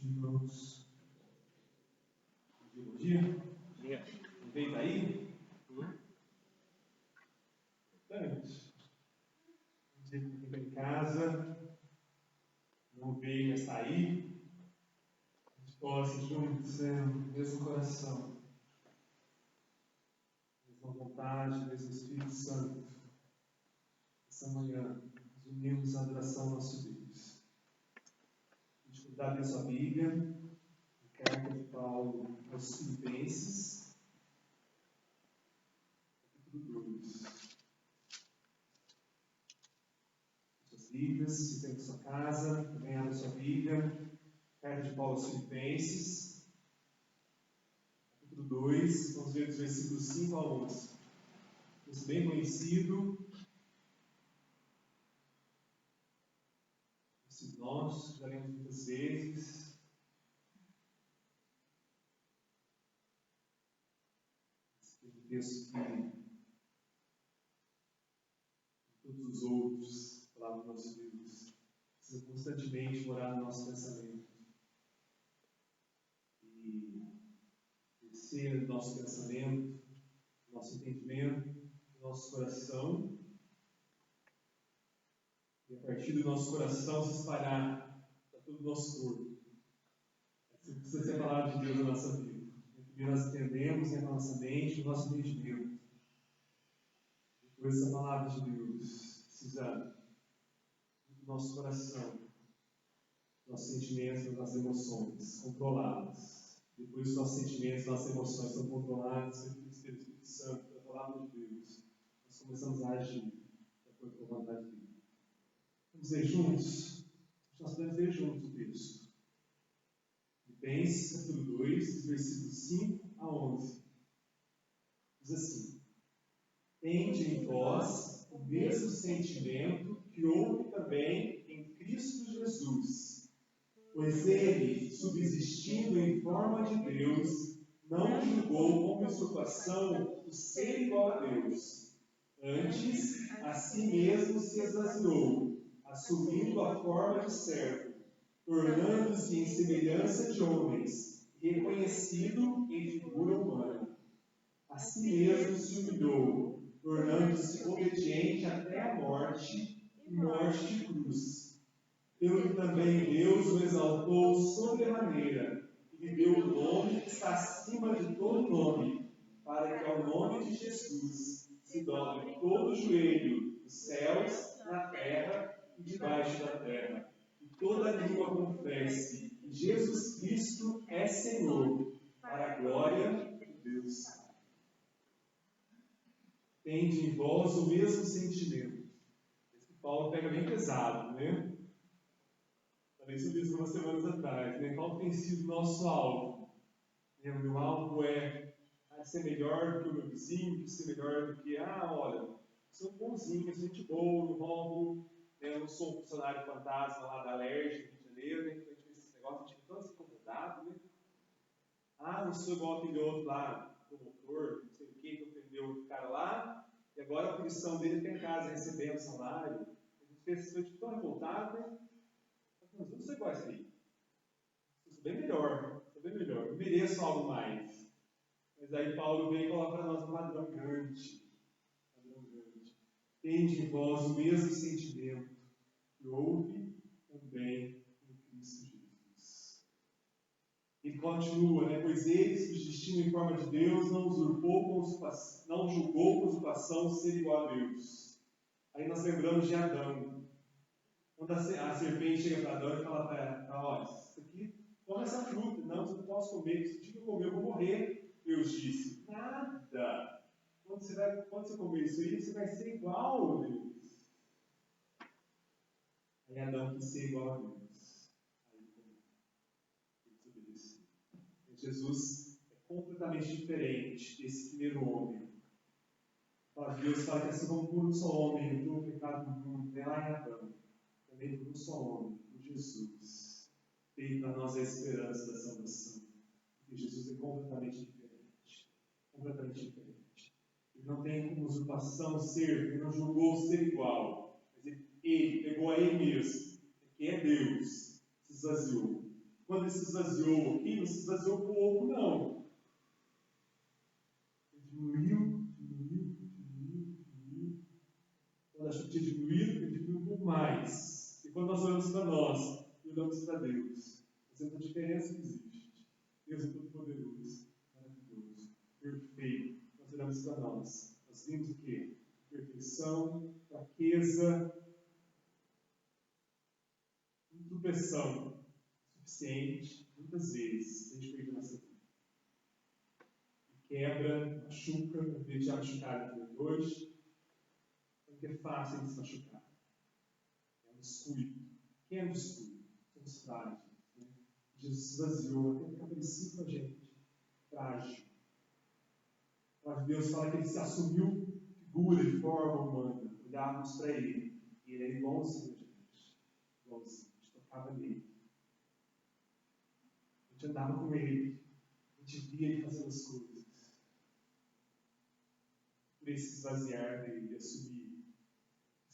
Irmãos, bom dia. Não veio daí? Importante. Bom dia que fica em casa, não veio, mas está aí. A gente possa juntos, mesmo coração, mesma vontade, mesmo Espírito Santo. Essa manhã, nos unimos à adoração ao nosso Deus. A gente cuidar da sua Bíblia. Carta de Paulo aos Filipenses, capítulo 2. Suas Bíblias, se tem na sua casa, também abre a sua Bíblia. Carta de Paulo aos Filipenses, capítulo 2, vamos ver dos versículos 5 a 11. Isso bem conhecido. Esses nós já lemos muitas vezes. Texto que todos os outros, palavras dos nossos livros, precisam constantemente morar no nosso pensamento e crescer no nosso pensamento, no nosso entendimento, no nosso coração, e a partir do nosso coração se espalhar para todo o nosso corpo. Essa precisa ser a palavra de Deus na nossa vida. Primeiro nós entendemos na nossa mente, no nosso entendimento. Depois essa palavra de Deus precisa do nosso coração, nossos sentimentos, nossas emoções controladas. Depois os nossos sentimentos, nossas emoções são controladas pelo Espírito Santo, pela palavra de Deus. Nós começamos a agir de acordo com a vontade de Deus. Vamos ler juntos? Nós podemos ler juntos o texto. Filipenses, capítulo 2, versículos 5 a 11. Diz assim: Tende em vós o mesmo sentimento que houve também em Cristo Jesus, pois ele, subsistindo em forma de Deus, não julgou como usurpação o ser igual a Deus. Antes, a si mesmo se esvaziou, assumindo a forma de servo, tornando-se em semelhança de homens, reconhecido em figura humana. A si mesmo se humilhou, tornando-se obediente até a morte, e morte de cruz. Pelo que também Deus o exaltou sobremaneira, e lhe deu o nome que está acima de todo nome, para que ao nome de Jesus se dobre todo o joelho, nos céus, na terra e debaixo da terra, e toda língua confesse que Jesus Cristo é Senhor, para a glória de Deus Pai. Tende em vós o mesmo sentimento. Esse Paulo pega bem pesado, né? Falei sobre isso umas semanas atrás, né? Qual tem sido o nosso alvo? O meu alvo é ser melhor do que o meu vizinho, ser melhor do que, olha, sou bonzinho, sou gente boa, não roubo, né? Eu não sou um funcionário fantasma lá da Alerj, Rio de Janeiro, né? Então a gente vê esses negócios, a gente fica tão assim incomodado, né? Não sou igual aquele outro lá, promotor, não sei o que ofendeu o cara lá, e agora a punição dele está em casa recebendo salário. A gente fez esse tipo tão revoltado, né? Mas eu não sou igual a esse aí. Eu sou bem melhor, eu mereço algo mais. Mas aí Paulo vem e coloca para nós um padrão grande. Tende em vós o mesmo sentimento que houve também em Cristo Jesus. Ele continua, né? Pois ele, subsistindo em forma de Deus, não julgou com usurpação ser igual a Deus. Aí nós lembramos de Adão. Quando a serpente chega para Adão e fala para ela, olha, isso aqui, come essa fruta. Não, você não pode comer. Se o dia que eu comer, eu vou morrer. Deus disse, nada. Quando você comer isso aí, você vai ser igual a Deus. Aí Adão quis ser igual a Deus. Aí ele desobedeceu. Jesus é completamente diferente desse primeiro homem. Deus fala que assim como por um só homem entrou o pecado no mundo, lá em Adão, também por um só homem, por Jesus, tem para nós a esperança da salvação. Porque Jesus é completamente diferente. Completamente diferente. Ele não tem como usurpação ser, ele não julgou ser igual. Mas ele pegou a ele mesmo, que é Deus, se esvaziou. quando ele se esvaziou aqui, não se esvaziou pouco, não. Ele diminuiu. Quando achou que tinha diminuído, ele diminuiu um pouco mais. E quando nós olhamos para nós e olhamos para Deus, nós vemos a diferença que existe. Deus é todo-poderoso, maravilhoso, perfeito. Nós olhamos para nós. Nós vimos o quê? Perfeição, fraqueza, imperfeição suficiente, muitas vezes, a gente perde a nossa vida. Quebra, machuca, eu vejo já machucado aqui hoje, porque é fácil de se machucar. É um descuido. Quem é um descuido? Somos frágeis. Né? Jesus se esvaziou até ficar parecido com a gente. Frágil. A palavra de Deus fala que ele se assumiu figura e forma humana. Olhávamos para ele. E ele era igualzinho a gente. Igualzinho. A gente tocava nele. A gente andava com ele. A gente via ele fazendo as coisas. Por esse esvaziar dele, assumir.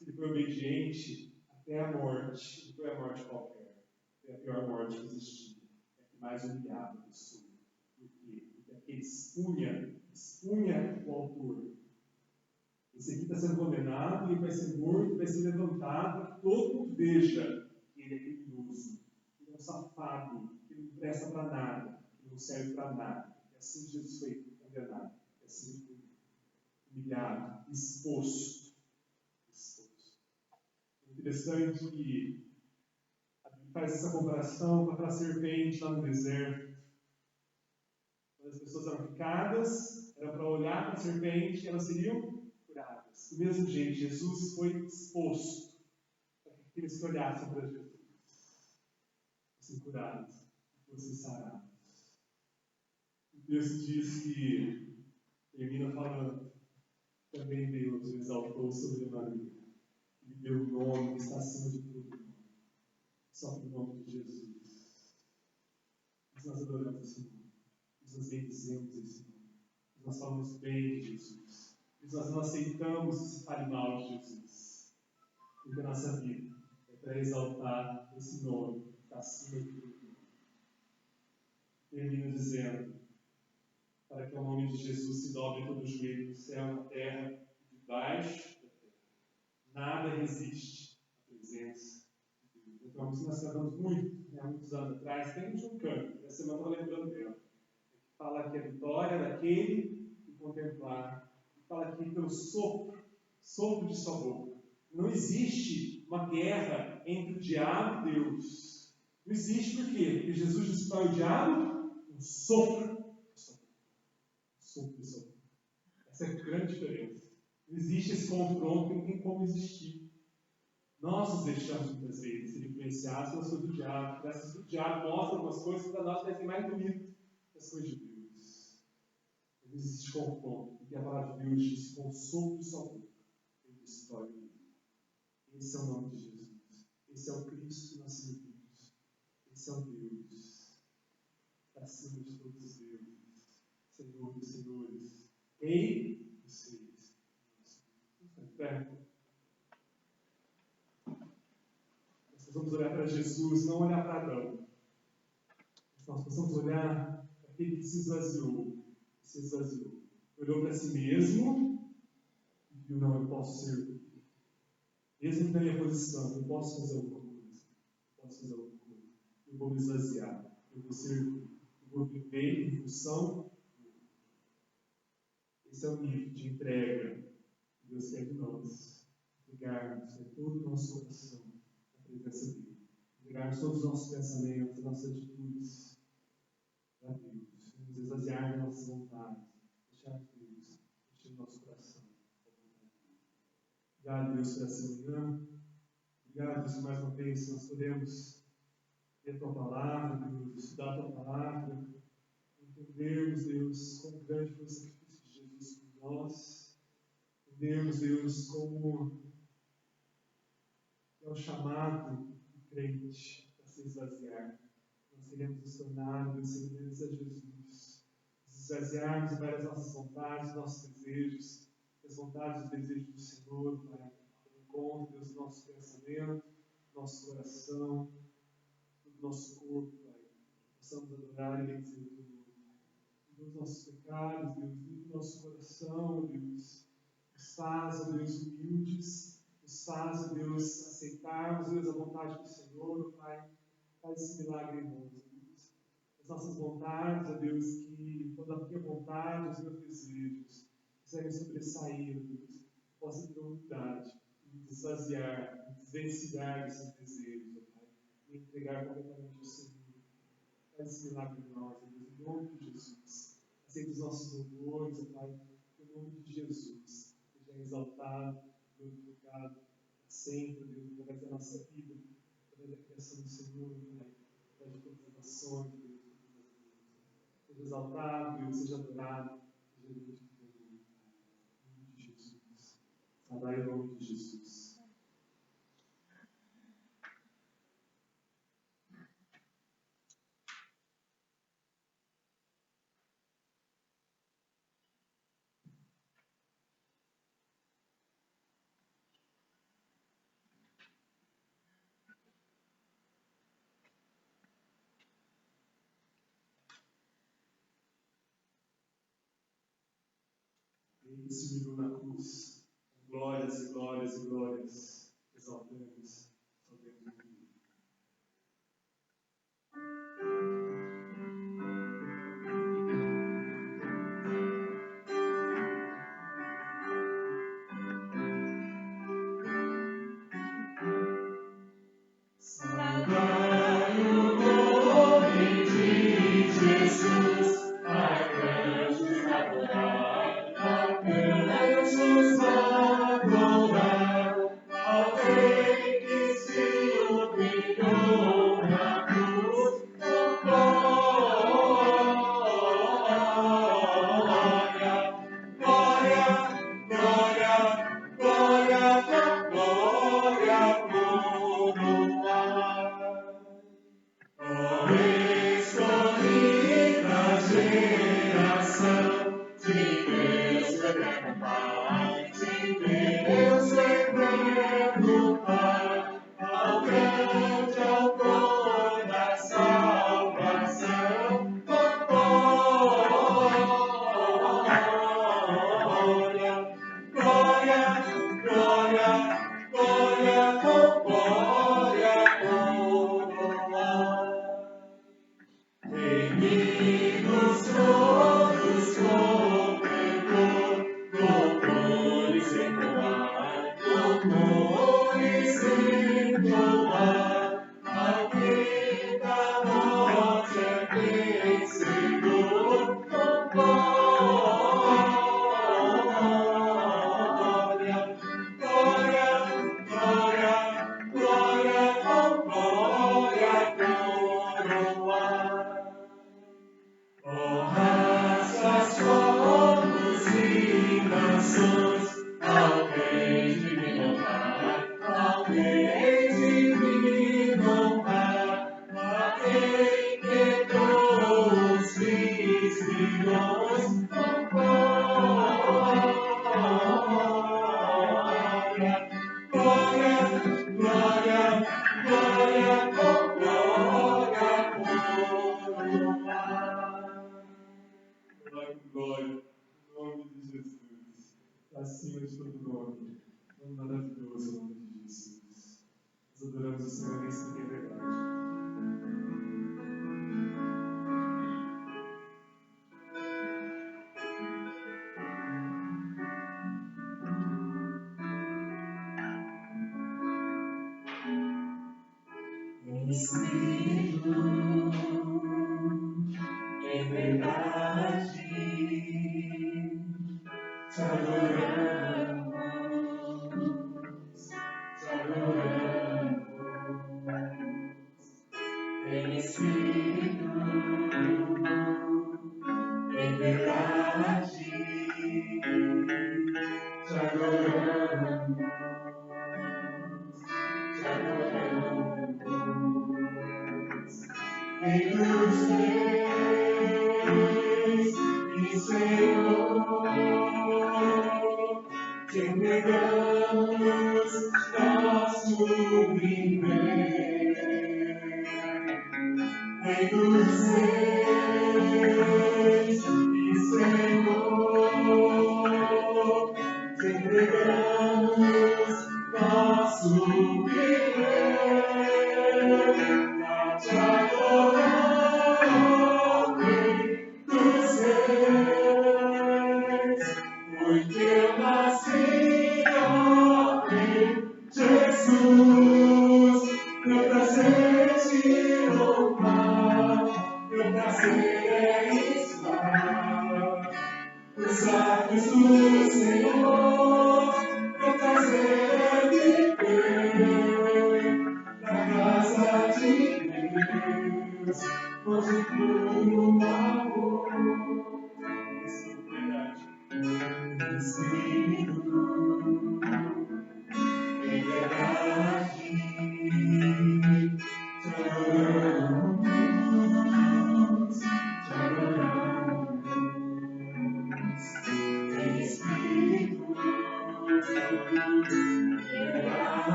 Ele foi obediente até a morte. Não foi a morte qualquer. Foi a pior morte que existia. É a que mais humilhava a pessoa. Por quê? Porque aquele expunha o autor. Esse aqui está sendo condenado, ele vai ser morto, vai ser levantado, para que todo mundo veja que ele é criminoso, que ele é um safado, que ele não presta para nada, que não serve para nada. E assim Jesus foi condenado. E assim ele foi humilhado, exposto. Interessante que a Bíblia faz essa comparação com aquela serpente lá no deserto. Quando as pessoas eram picadas, era para olhar para a serpente e elas seriam curadas. Do mesmo jeito, Jesus foi exposto para que aqueles que olhassem para Jesus fossem curados, fossem sarados. O texto diz que termina falando também Deus o exaltou sobre Maria. Ele deu o nome que está acima de tudo. Só pelo nome de Jesus. Mas nós adoramos esse nome. Nós bendizemos esse nome. Nós falamos bem de Jesus. Nós não aceitamos que se fale mal de Jesus. Porque a nossa vida é para exaltar esse nome que está acima de tudo. Termino dizendo, para que o nome de Jesus se dobre todo o joelho no céu, na terra e debaixo da terra. Nada resiste à presença de Deus. Então, isso nós cantamos muito, há muitos anos atrás, tem um canto, essa semana eu estou lembrando dela. Fala que a vitória daquele que contemplar. Fala aqui pelo sopro de sua boca. Não existe uma guerra entre o diabo e Deus. Não existe por quê? Porque Jesus destrói o diabo com sopro de sua boca. Sopro de sua boca. Essa é a grande diferença. Não existe esse confronto, não tem como existir. Nós nos deixamos muitas vezes ser influenciados pelas coisas do diabo. Essas do diabo mostram algumas coisas que para nós parecem mais bonitas que as coisas de Deus. Não existe confronto, porque a palavra de Deus diz: com o sopro de sua boca, ele destrói o mundo. Esse é o nome de Jesus. Esse é o Cristo que nós servimos. Esse é o Deus acima de todos os deuses, Senhor dos senhores, Rei dos reis. Nós vamos olhar para Jesus, não olhar para Adão. Nós possamos olhar para aquele que se esvaziou. Olhou para si mesmo e viu: não, eu posso servir. Mesmo que na minha posição, eu posso fazer alguma coisa. Eu vou me esvaziar. Eu vou servir. Eu vou viver em função. Esse é o nível de entrega que Deus quer de nós. Entregarmos todo o nosso coração na presença dele. Entregarmos todos os nossos pensamentos, as nossas atitudes para Deus. Nos esvaziar das nossas vontades. Deixar Deus encher o nosso coração. Obrigado, Deus, por essa manhã. Obrigado, Deus, mais uma vez nós podemos ler a Tua Palavra, Deus, estudar a Tua Palavra, entendermos, Deus, quão grande foi o sacrifício de Jesus por nós, entendermos, Deus, como é o chamado do crente para se esvaziar. Nós queremos nos tornar, Deus, semelhantes a Jesus, nos esvaziarmos para as nossas vontades, nossos desejos, as vontades e os desejos do Senhor, Pai. Encontre, Deus, o nosso pensamento, nosso coração, o nosso corpo, Pai. adorar e bendizer o teu nome. Perdoa os nossos pecados, Deus, livra o nosso coração, Deus. Nos faz, ó Deus, humildes, nos faz, ó Deus, aceitarmos, Deus, a vontade do Senhor, Pai. Faz esse milagre em nós, Deus. As nossas vontades, ó Deus, que quando a tua vontade, os meus desejos, quiserem sobressair, ó Deus, possa ter humildade, e me desvaziar, me desvencilhar desses desejos, ó Pai, e entregar completamente ao Senhor. Faz esse milagre em nós, ó Deus, em nome de Jesus. Aceita os nossos louvores, ó Pai, em nome de Jesus. Seja exaltado, glorificado, sempre, Deus, através da nossa vida, através da criação do Senhor, Pai, através de todas as nações, Deus, de todas as vidas. Seja exaltado, Deus, seja adorado, seja bendito o teu nome, Pai. Em nome de Jesus. Saudai o nome de Jesus. Ele se humilhou na cruz. Glórias e glórias e glórias. Exaltamos ao Deus vivo. Saudai o nome de Jesus, anjos adorar, anjos adorar, ao Rei que se humilhou na cruz, com glória, glória, glória, glória, glória, coroar. Ó escolhida geração de Deus eterno Pai, de Deus eterno Pai, ao grande autor da salvação, com glória, glória, glória, glória, com glória, coroar. Remidos todos completou, louvores entoar, louvores entoar, ao que da morte é vencedor, com glória, glória, glória, glória, com glória, coroar. Ó raças, povos e nações, ao Rei divino Pai, ao Rei divino Pai, a quem quebrou os filhos, com glória, glória, glória, glória, com glória, coroar. Glória, em nome de Jesus, acima de todo nome, nome maravilhoso, em nome de Jesus. Nós adoramos o Senhor nesse dia verdade. Espírito, em verdade, te adoramos, te adoramos. Em Espírito, em verdade, te adoramos, te adoramos. Rei dos reis e Senhor, te entregamos nosso viver. Rei dos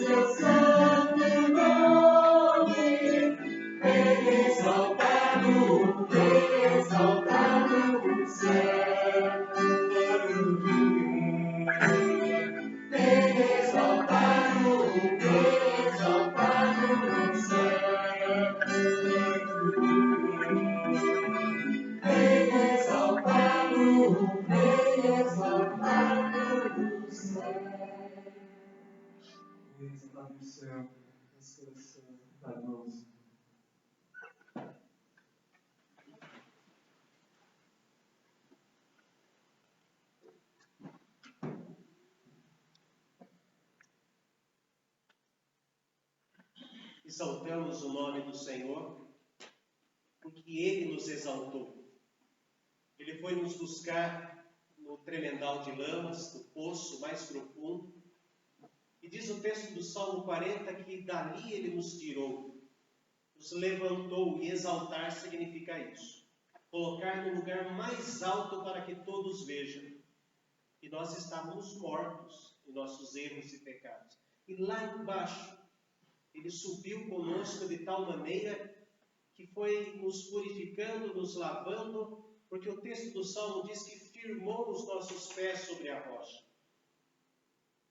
teu santo nome, exaltado no céu. Exaltado no céu. Exaltado no céu. Exaltado no céu, nosso coração está irmãos. Exaltamos o nome do Senhor, porque Ele nos exaltou. Ele foi nos buscar no tremendal de lamas, no poço mais profundo. E diz o texto do Salmo 40 que dali Ele nos tirou, nos levantou, e exaltar significa isso. Colocar no lugar mais alto para que todos vejam. E nós estávamos mortos em nossos erros e pecados. E lá embaixo, Ele subiu conosco de tal maneira que foi nos purificando, nos lavando, porque o texto do Salmo diz que firmou os nossos pés sobre a rocha.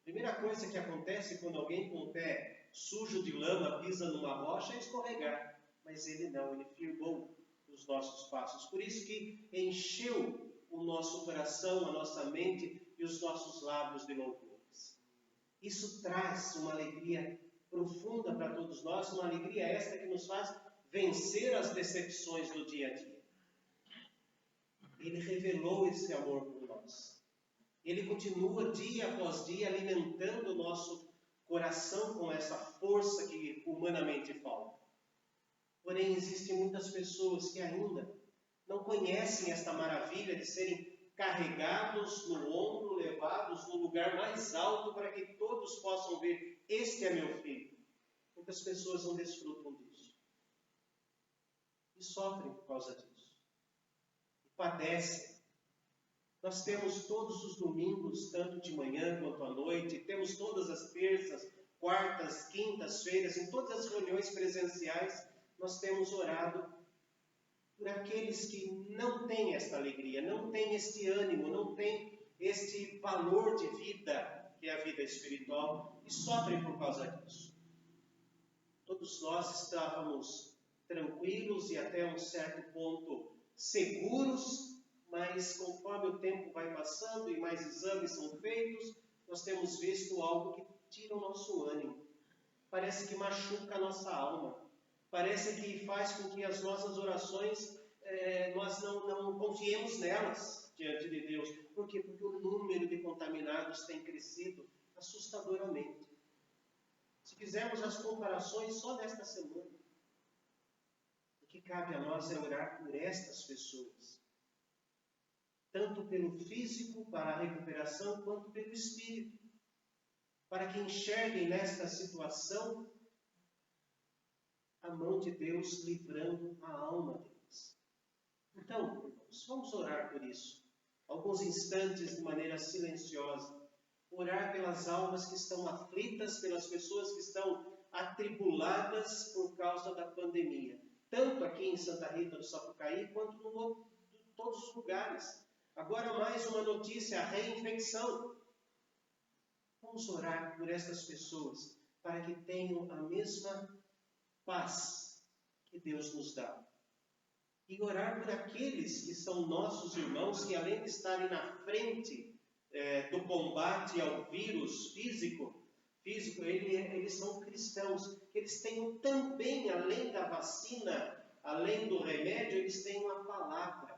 A primeira coisa que acontece quando alguém com o pé sujo de lama pisa numa rocha é escorregar. Mas Ele não, Ele firmou os nossos passos. Por isso que encheu o nosso coração, a nossa mente e os nossos lábios de louvores. Isso traz uma alegria profunda para todos nós, uma alegria esta que nos faz vencer as decepções do dia a dia. Ele revelou esse amor por nós. Ele continua dia após dia alimentando o nosso coração com essa força que humanamente falta. Porém, existem muitas pessoas que ainda não conhecem esta maravilha de serem carregados no ombro, levados no lugar mais alto para que todos possam ver: este é meu filho. Muitas pessoas não desfrutam disso. E sofrem por causa disso. E padecem. Nós temos todos os domingos, tanto de manhã quanto à noite, temos todas as terças, quartas, quintas-feiras, em todas as reuniões presenciais, nós temos orado por aqueles que não têm esta alegria, não têm este ânimo, não têm este valor de vida, que é a vida espiritual, e sofrem por causa disso. Todos nós estávamos tranquilos e até um certo ponto seguros, mas conforme o tempo vai passando e mais exames são feitos, nós temos visto algo que tira o nosso ânimo. Parece que machuca a nossa alma. Parece que faz com que as nossas orações, nós não confiemos nelas diante de Deus. Por quê? Porque o número de contaminados tem crescido assustadoramente. Se fizermos as comparações só desta semana, o que cabe a nós é orar por estas pessoas. Tanto pelo físico, para a recuperação, quanto pelo espírito. Para que enxerguem nesta situação a mão de Deus livrando a alma deles. Então, irmãos, vamos orar por isso. Alguns instantes de maneira silenciosa. Orar pelas almas que estão aflitas, pelas pessoas que estão atribuladas por causa da pandemia. Tanto aqui em Santa Rita do Sapucaí, quanto em todos os lugares. Agora mais uma notícia, a reinfecção. Vamos orar por estas pessoas, para que tenham a mesma paz que Deus nos dá. E orar por aqueles que são nossos irmãos, que além de estarem na frente do combate ao vírus físico, eles são cristãos, que eles tenham também, além da vacina, além do remédio, eles têm uma palavra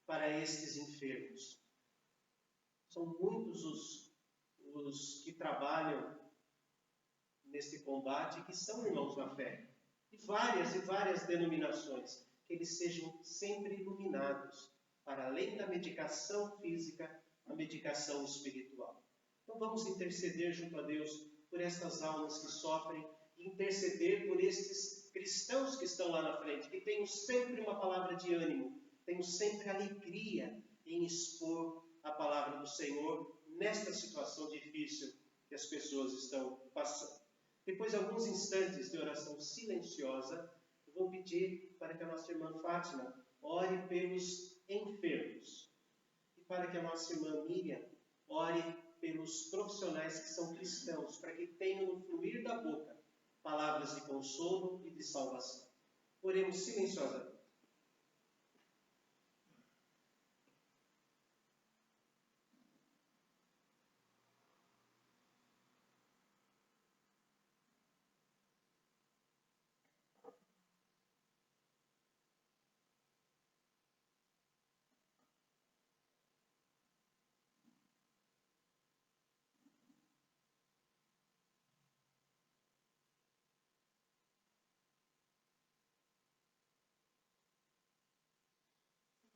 para estes enfermos. São muitos os que trabalham neste combate, que são irmãos na fé, e várias denominações, que eles sejam sempre iluminados, para além da medicação física, a medicação espiritual. Então vamos interceder junto a Deus por estas almas que sofrem, e interceder por estes cristãos que estão lá na frente, que tenham sempre uma palavra de ânimo, tenham sempre alegria em expor a palavra do Senhor nesta situação difícil que as pessoas estão passando. Depois de alguns instantes de oração silenciosa, eu vou pedir para que a nossa irmã Fátima ore pelos enfermos. E para que a nossa irmã Miriam ore pelos profissionais que são cristãos, para que tenham no fluir da boca palavras de consolo e de salvação. Oremos silenciosamente.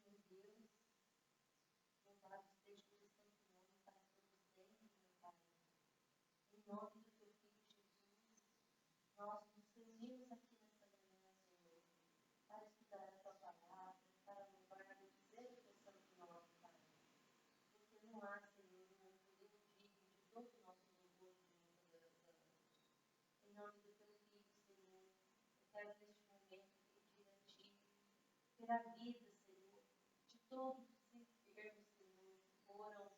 Senhor Deus, louvado seja o teu santo nome para todos sempre, meu Pai. Em nome do teu Filho Jesus, nós nos reunimos aqui nessa manhã, Senhor, para estudar a tua palavra, para louvar e dizer o teu santo nome, Pai. Porque não há, Senhor, um outro Deus digno de todo o nosso louvor e de nossa adoração. Em nome do teu Filho, Senhor, eu quero neste momento pedir a Ti pela vida, Senhor, de todos os enfermos, Senhor, que foram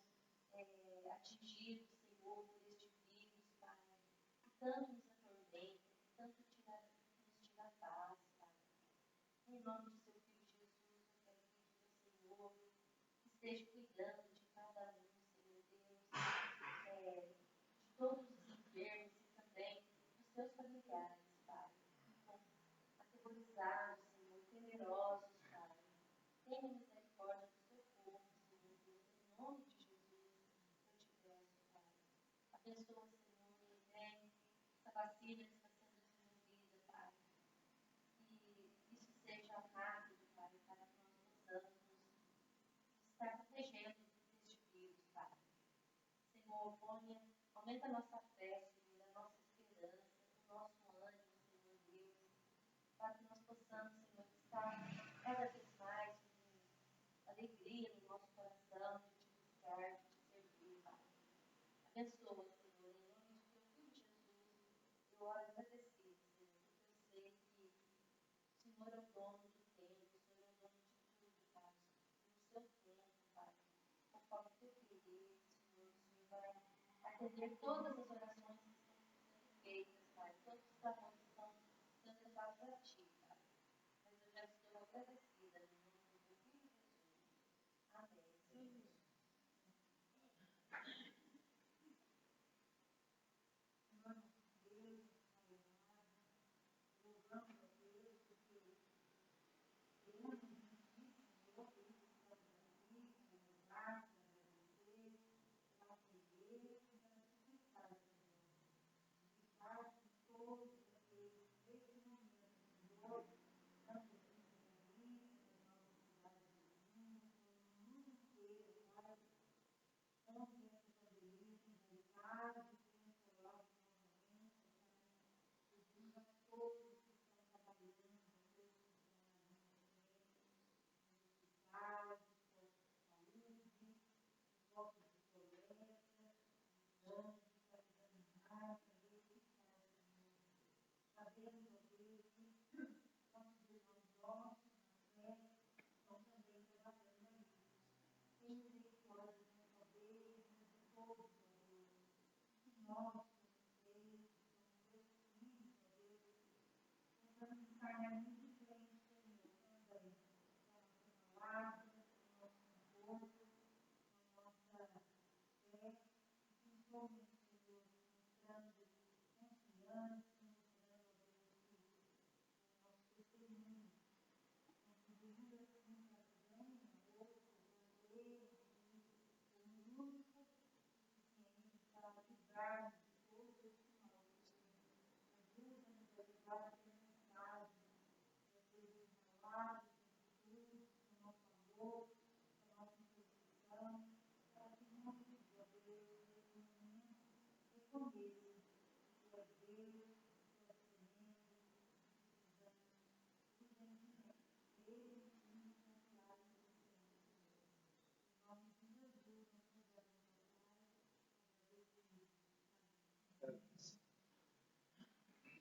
atingidos, Senhor, por este vírus, Pai, que tanto nos atormenta, que tanto nos tira a paz, Pai. Em nome de seu Filho Jesus, eu quero pedir ao Senhor que esteja cuidando de cada um, Senhor Deus, de todos os enfermos e também dos seus familiares, Pai, que ficam aterrorizados, Senhor, temerosos, Pai. Tenha misericórdia do seu povo, Senhor Deus, em nome de Jesus, eu te peço, Pai. Abençoa, Senhor, essa vacina que está sendo desenvolvida, Pai. Que isso seja rápido, Pai, para que nós possamos estar protegendo deste vírus, Pai. Senhor, aumenta a nossa fé, Senhor, a nossa esperança, o nosso ânimo, Senhor Deus, para que nós possamos, Senhor, estar cada vez mais com alegria no nosso coração de te buscar, de te servir, Pai. Abençoa, Senhor, em nome de teu Filho Jesus, eu oro agradecido, Senhor, porque eu sei que o Senhor é o dono do tempo, o Senhor é o dono de tudo, Pai. No seu tempo, Pai, conforme o teu querer, Senhor, o Senhor vai atender todas as orações que estão sendo feitas, Pai. Todos os clamores estão sendo levados a Ti, Pai. Mas eu já estou agradecida em nome do teu Filho Jesus. Amém, Senhor.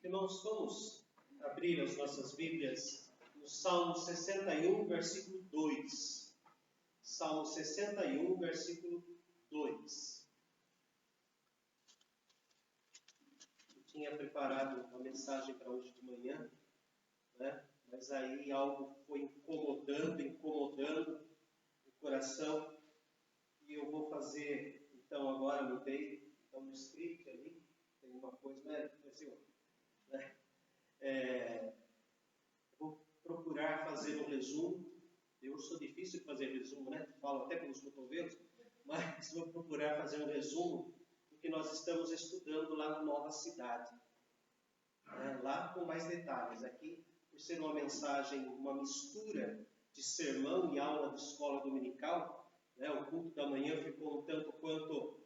Irmãos, vamos abrir as nossas Bíblias no Salmo 61, versículo 2. Salmo 61, versículo 2. Eu tinha preparado uma mensagem para hoje de manhã, né? Mas aí algo foi incomodando o coração, e eu vou fazer, então, agora anotei, então no script ali, tem uma coisa, né? Vou procurar fazer um resumo. Eu sou difícil de fazer resumo, né? Falo até pelos cotovelos, mas vou procurar fazer um resumo do que nós estamos estudando lá na Nova Cidade. Lá com mais detalhes. Aqui, por ser uma mensagem, uma mistura de sermão e aula de escola dominical, né? O culto da manhã ficou um tanto quanto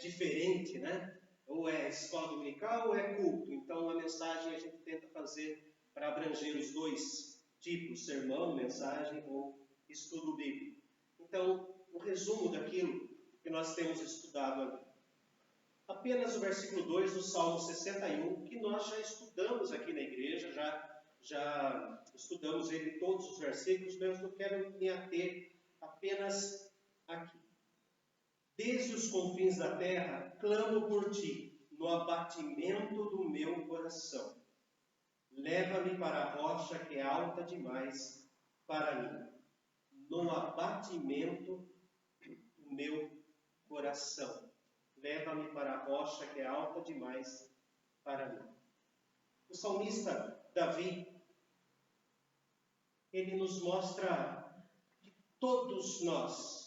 diferente, né? Ou é escola dominical ou é culto. Então, a mensagem a gente tenta fazer para abranger os dois tipos, sermão, mensagem ou estudo bíblico. Então, o resumo daquilo que nós temos estudado ali. Apenas o versículo 2 do Salmo 61, que nós já estudamos aqui na igreja, já estudamos ele todos os versículos, mas eu quero me ater apenas aqui. Desde os confins da terra, clamo por ti, no abatimento do meu coração. Leva-me para a rocha que é alta demais para mim, no abatimento do meu coração. Leva-me para a rocha que é alta demais para mim. O salmista Davi, ele nos mostra que todos nós,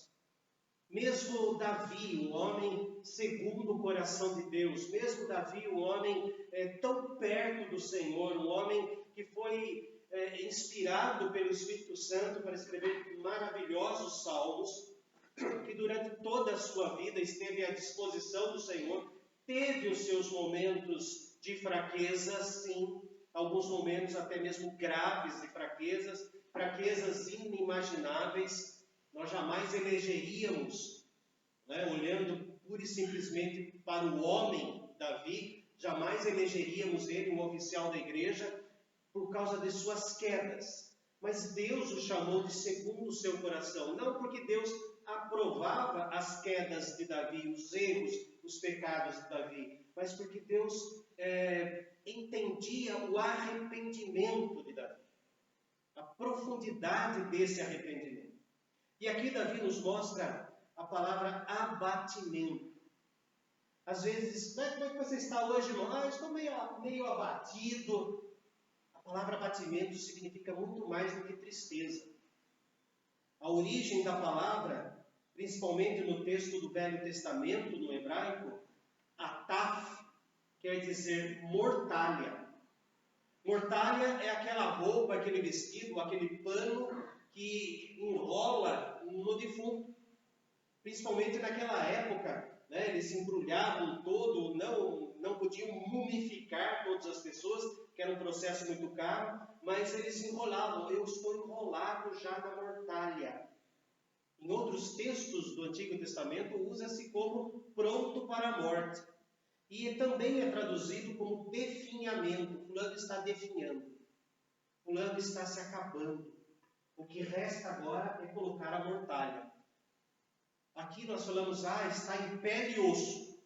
mesmo Davi, o homem segundo o coração de Deus, mesmo Davi, o homem tão perto do Senhor, um homem que foi inspirado pelo Espírito Santo para escrever maravilhosos salmos, que durante toda a sua vida esteve à disposição do Senhor, teve os seus momentos de fraqueza, sim, alguns momentos até mesmo graves de fraquezas inimagináveis. Nós jamais elegeríamos, olhando pura e simplesmente para o homem Davi, jamais elegeríamos ele um oficial da igreja por causa de suas quedas. Mas Deus o chamou de segundo o seu coração, não porque Deus aprovava as quedas de Davi, os erros, os pecados de Davi, mas porque Deus entendia o arrependimento de Davi, a profundidade desse arrependimento. E aqui Davi nos mostra a palavra abatimento. Às vezes, como é que você está hoje, irmão? Eu estou meio abatido. A palavra abatimento significa muito mais do que tristeza. A origem da palavra, principalmente no texto do Velho Testamento, no hebraico, ataf, quer dizer mortalha. Mortalha é aquela roupa, aquele vestido, aquele pano que enrola no defunto. Principalmente naquela época, eles se embrulhavam todo, não podiam mumificar todas as pessoas, que era um processo muito caro, mas eles enrolavam. Eu estou enrolado já na mortalha. Em outros textos do Antigo Testamento, usa-se como pronto para a morte. E também é traduzido como definhamento. Fulano está definhando. Fulano está se acabando. O que resta agora é colocar a mortalha. Aqui nós falamos, está em pele e osso.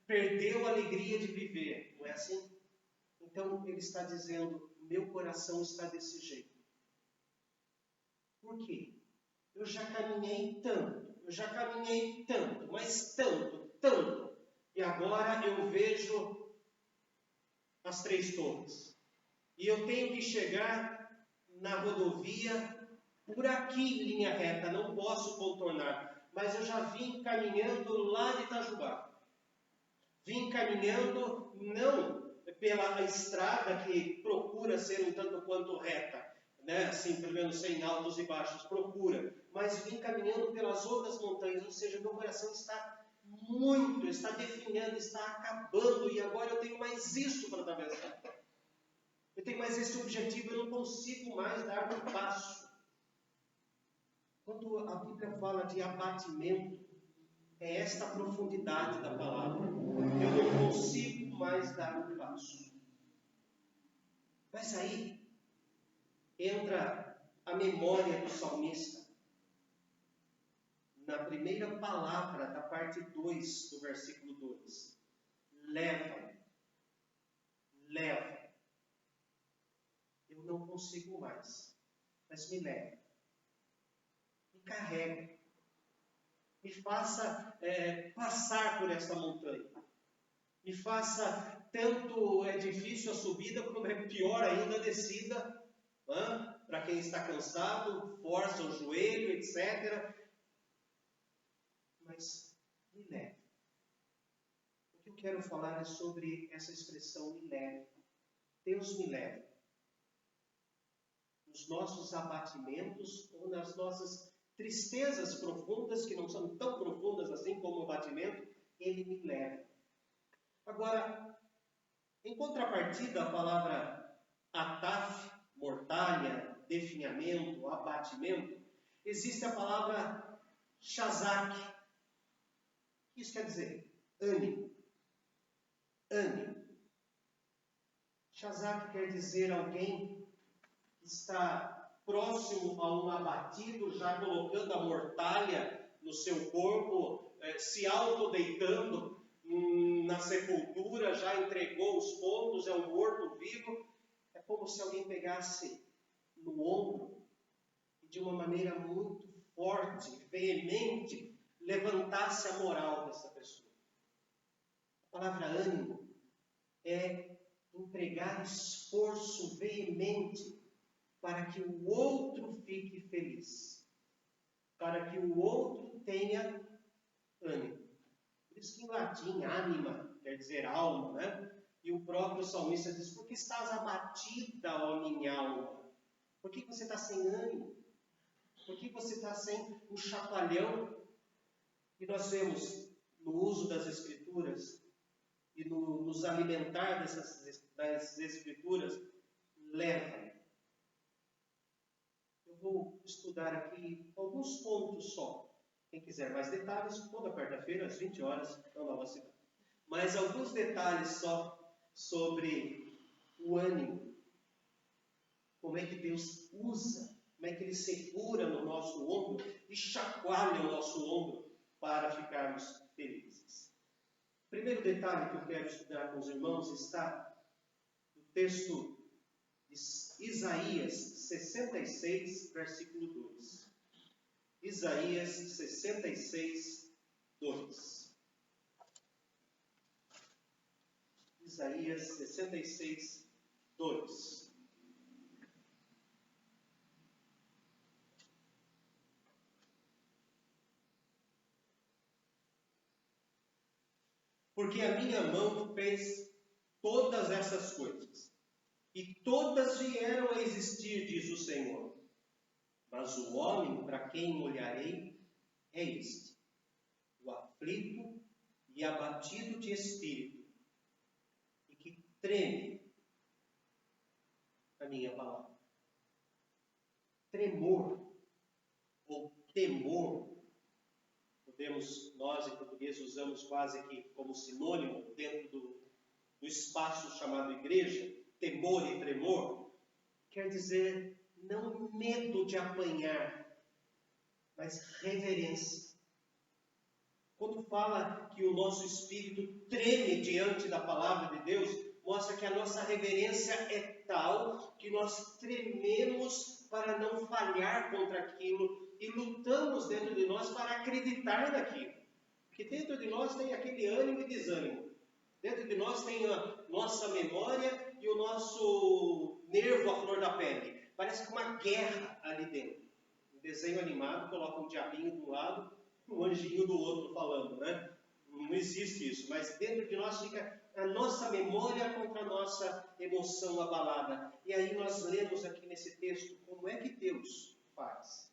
Perdeu a alegria de viver. Não é assim? Então ele está dizendo, meu coração está desse jeito. Por quê? Eu já caminhei tanto, mas tanto. E agora eu vejo as 3 torres. E eu tenho que chegar na rodovia por aqui, linha reta, não posso contornar. Mas eu já vim caminhando lá de Itajubá. Vim caminhando não pela estrada que procura ser um tanto quanto reta, assim, pelo menos sem altos e baixos, procura. Mas vim caminhando pelas outras montanhas, ou seja, meu coração está definhando, está acabando, e agora eu tenho mais isso para atravessar. Eu tenho mais esse objetivo, eu não consigo mais dar um passo. Quando a Bíblia fala de abatimento, é esta profundidade da palavra. Eu não consigo mais dar um passo. Mas aí entra a memória do salmista. Na primeira palavra da parte 2 do versículo 2. Leva. Eu não consigo mais, mas me leva. Me carrega. Me faça passar por esta montanha. Me faça, tanto é difícil a subida, como é pior ainda a descida. Para quem está cansado, força o joelho, etc. Mas me leve. O que eu quero falar é sobre essa expressão me leve. Deus me leva. Nos nossos abatimentos ou nas nossas tristezas profundas, que não são tão profundas assim como o abatimento, Ele me leva. Agora, em contrapartida, a palavra ataf, mortalha, definhamento, abatimento, existe a palavra shazak. O que isso quer dizer? Ânimo. Shazak quer dizer alguém que está próximo a um abatido, já colocando a mortalha no seu corpo, se autodeitando na sepultura, já entregou os pontos, é um morto vivo. É como se alguém pegasse no ombro e de uma maneira muito forte, veemente, levantasse a moral dessa pessoa. A palavra ânimo é empregar esforço veemente para que o outro fique feliz, para que o outro tenha ânimo. Por isso que em latim, anima, quer dizer alma, né? E o próprio salmista diz, por que estás abatida, ó minha alma? Por que você está sem ânimo? Por que você está sem um chacoalhão? E nós vemos no uso das Escrituras e no nos alimentar das Escrituras, leva. Eu vou estudar aqui alguns pontos só. Quem quiser mais detalhes, toda quarta-feira, às 20 horas, na Nova Cidade. Mas alguns detalhes só sobre o ânimo. Como é que Deus usa, como é que Ele segura no nosso ombro e chacoalha o nosso ombro para ficarmos felizes. O primeiro detalhe que eu quero estudar com os irmãos está no texto de Isaías 66, versículo 2. Isaías 66, 2. Isaías 66, 2. Porque a minha mão fez todas essas coisas, e todas vieram a existir, diz o Senhor. Mas o homem para quem olharei é este, o aflito e abatido de espírito, e que treme a minha palavra. Tremor ou temor, nós em português usamos quase que como sinônimo dentro do espaço chamado igreja, temor e tremor, quer dizer não medo de apanhar, mas reverência. Quando fala que o nosso espírito treme diante da palavra de Deus, mostra que a nossa reverência é tal que nós trememos para não falhar contra aquilo e lutamos dentro de nós para acreditar naquilo. Porque dentro de nós tem aquele ânimo e desânimo. Dentro de nós tem a nossa memória e o nosso nervo à flor da pele. Parece que uma guerra ali dentro. Um desenho animado coloca um diabinho de um lado e um anjinho do outro falando, né? Não existe isso, mas dentro de nós fica a nossa memória contra a nossa emoção abalada. E aí nós lemos aqui nesse texto como é que Deus faz.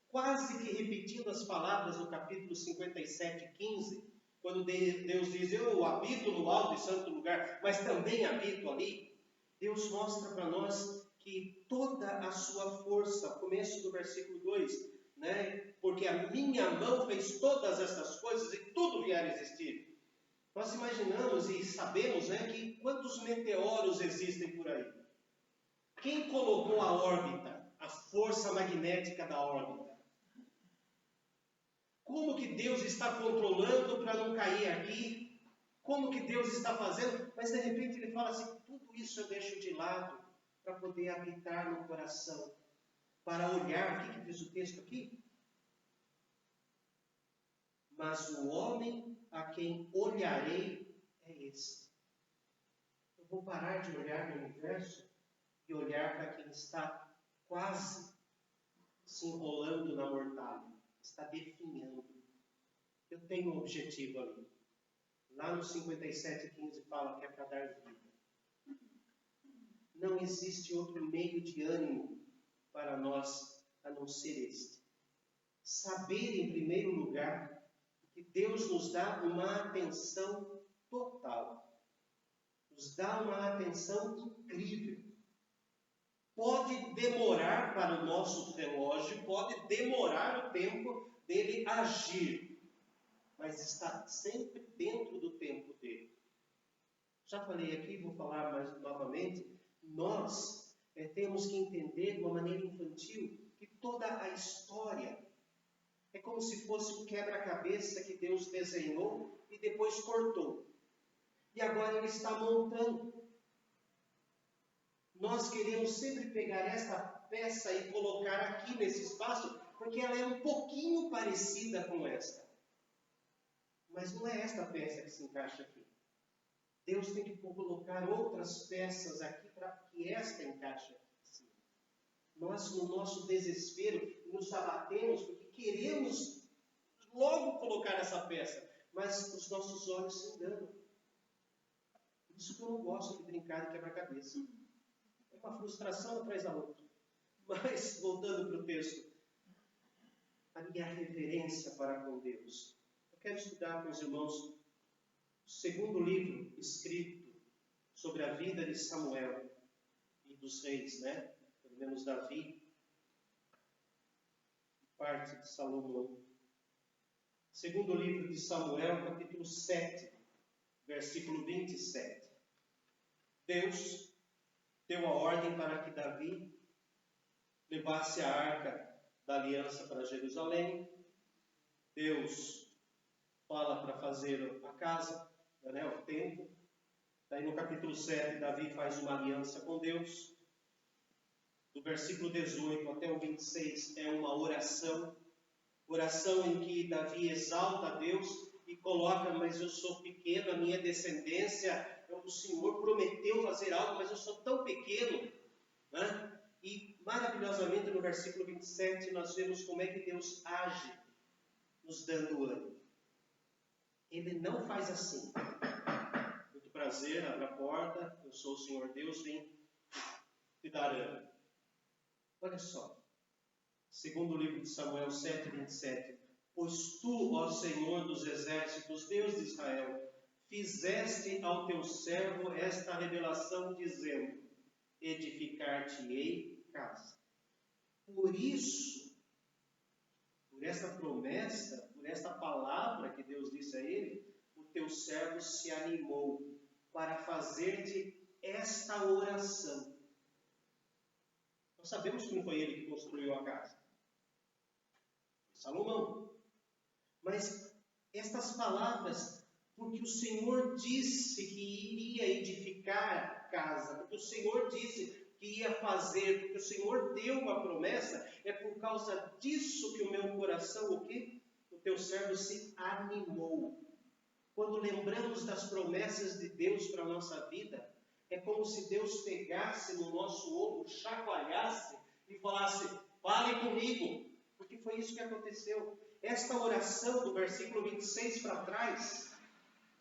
Quase que repetindo as palavras do capítulo 57, 15, quando Deus diz, eu habito no alto e santo lugar, mas também habito ali. Deus mostra para nós que toda a sua força, começo do versículo 2, né? Porque a minha mão fez todas essas coisas e tudo vier a existir. Nós imaginamos e sabemos, né, que quantos meteoros existem por aí. Quem colocou a órbita, a força magnética da órbita? Como que Deus está controlando para não cair aqui? Como que Deus está fazendo? Mas de repente ele fala assim, tudo isso eu deixo de lado para poder habitar no coração, para olhar. O que diz o texto aqui? Mas o homem a quem olharei é esse. Eu vou parar de olhar no universo e olhar para quem está quase se enrolando na mortalha, está definhando. Eu tenho um objetivo ali. Lá no 57:15 fala que é para dar vida. Não existe outro meio de ânimo para nós a não ser este. Saber, em primeiro lugar, que Deus nos dá uma atenção total. Nos dá uma atenção incrível. Pode demorar para o nosso relógio, pode demorar o tempo dele agir, mas está sempre dentro do tempo dele. Já falei aqui, vou falar mais novamente. Nós temos que entender de uma maneira infantil que toda a história é como se fosse um quebra-cabeça que Deus desenhou e depois cortou. E agora ele está montando. Nós queremos sempre pegar esta peça e colocar aqui nesse espaço, porque ela é um pouquinho parecida com esta. Mas não é esta peça que se encaixa aqui. Deus tem que colocar outras peças aqui para que esta encaixe aqui. Nós, no nosso desespero, nos abatemos porque queremos logo colocar essa peça, mas os nossos olhos se enganam. Por isso que eu não gosto de brincar de quebra-cabeça. É uma frustração atrás da outra. Mas, voltando para o texto, a minha reverência para com Deus. Eu quero estudar com os irmãos o segundo livro escrito sobre a vida de Samuel e dos reis, né? Pelo menos Davi, parte de Salomão. Segundo livro de Samuel, capítulo 7, versículo 27. Deus deu a ordem para que Davi levasse a arca da aliança para Jerusalém. Deus fala para fazer a casa, né, o templo. Daí no capítulo 7, Davi faz uma aliança com Deus. Do versículo 18 até o 26 é uma oração. Oração em que Davi exalta a Deus e coloca, mas eu sou pequeno, a minha descendência, o Senhor prometeu fazer algo, mas eu sou tão pequeno, né? E maravilhosamente no versículo 27 nós vemos como é que Deus age, nos dando ânimo. Ele não faz assim. Muito prazer, abre a porta, eu sou o Senhor Deus, vem te dar ânimo. Olha só, segundo o livro de Samuel 7, 27. Pois tu, ó Senhor dos exércitos, Deus de Israel, fizeste ao teu servo esta revelação, dizendo: edificar-te-ei casa. Por isso, por esta promessa, por esta palavra que Deus disse a ele, o teu servo se animou para fazer-te esta oração. Nós sabemos que não foi ele que construiu a casa. Foi Salomão. Mas estas palavras, porque o Senhor disse que iria edificar a casa, porque o Senhor disse que ia fazer, porque o Senhor deu uma promessa, é por causa disso que o meu coração, o quê? O teu servo se animou. Quando lembramos das promessas de Deus para a nossa vida, é como se Deus pegasse no nosso ombro, chacoalhasse e falasse: fale comigo, porque foi isso que aconteceu. Esta oração do versículo 26 para trás,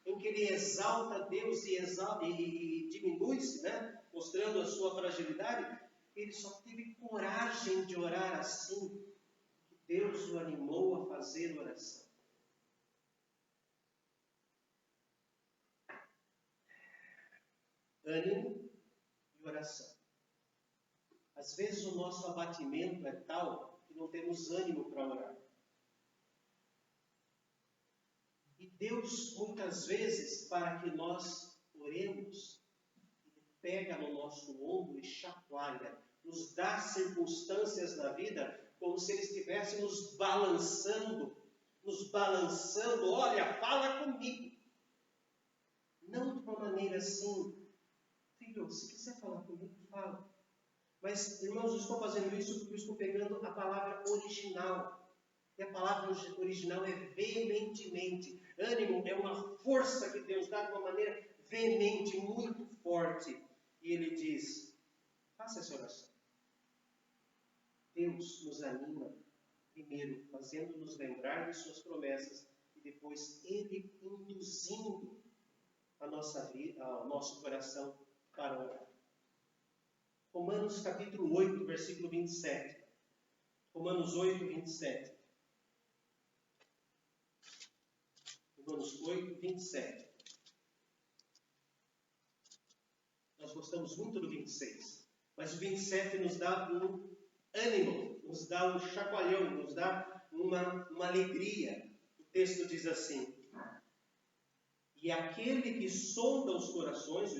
em que ele exalta Deus e diminui-se, né? Mostrando a sua fragilidade, ele só teve coragem de orar assim, que Deus o animou a fazer oração. Ânimo e oração. Às vezes o nosso abatimento é tal que não temos ânimo para orar. E Deus, muitas vezes, para que nós oremos, pega no nosso ombro e chacoalha, nos dá circunstâncias na vida como se Ele estivesse nos balançando, olha, fala comigo. Não de uma maneira assim, filho, se quiser falar comigo, fala. Mas, irmãos, eu estou fazendo isso porque eu estou pegando a palavra original. E a palavra original é veementemente. Ânimo é uma força que Deus dá de uma maneira veemente, muito forte. E Ele diz, faça essa oração. Deus nos anima, primeiro, fazendo-nos lembrar de suas promessas, e depois Ele induzindo a nossa vida, o nosso coração para orar. Romanos capítulo 8, versículo 27. Romanos 8, 27. Romanos 8, 27. Nós gostamos muito do 26, mas o 27 nos dá um ânimo, nos dá um chacoalhão, nos dá uma alegria. O texto diz assim: e aquele que sonda os corações,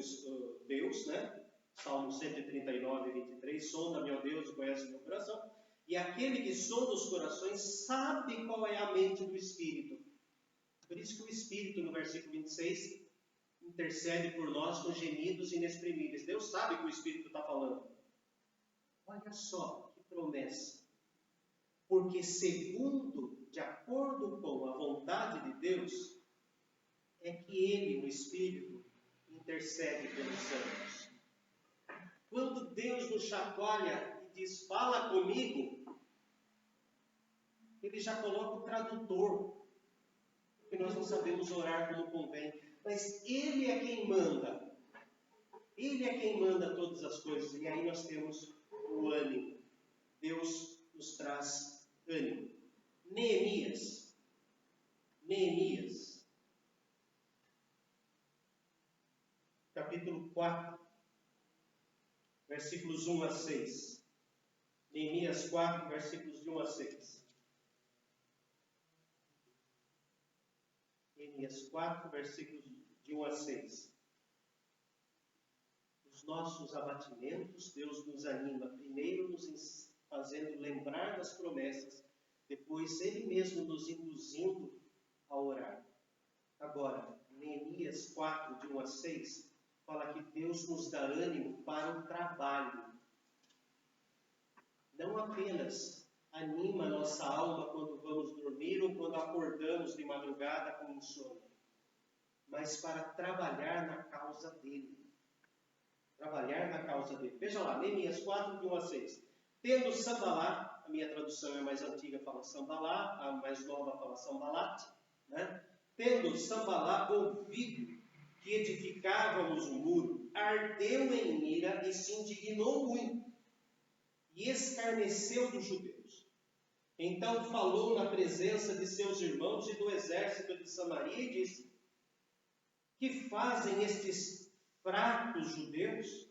Deus, né? Salmo 139, 23, sonda-me, ó Deus, e conhece o meu coração. E aquele que sonda os corações sabe qual é a mente do Espírito. Por isso que o Espírito, no versículo 26, intercede por nós com gemidos inexprimíveis. Deus sabe o que o Espírito está falando. Olha só que promessa. Porque segundo, de acordo com a vontade de Deus, é que Ele, o Espírito, intercede pelos santos. Quando Deus nos chacoalha e diz, fala comigo, Ele já coloca o tradutor, porque nós não sabemos orar como convém. Mas Ele é quem manda. Ele é quem manda todas as coisas. E aí nós temos o ânimo. Deus nos traz ânimo. Neemias. Capítulo 4. Versículos 1 a 6. Neemias 4, versículos de 1 a 6. Neemias 4, versículos de 1 a 6. Os nossos abatimentos, Deus nos anima, primeiro nos fazendo lembrar das promessas, depois Ele mesmo nos induzindo a orar. Agora, Neemias 4, de 1 a 6, fala que Deus nos dá ânimo para o trabalho. Não apenas anima a nossa alma quando vamos dormir ou quando acordamos de madrugada com insônia, mas para trabalhar na causa dele. Trabalhar na causa dele. Veja lá, Neemias 4, de 1 a 6. Tendo Sambalá, a minha tradução é mais antiga, fala Sambalá, a mais nova fala Sambalat, né? Tendo Sambalá ouvido que edificávamos o muro, ardeu em ira e se indignou muito, e escarneceu dos judeus. Então falou na presença de seus irmãos e do exército de Samaria e disse: que fazem estes fracos judeus?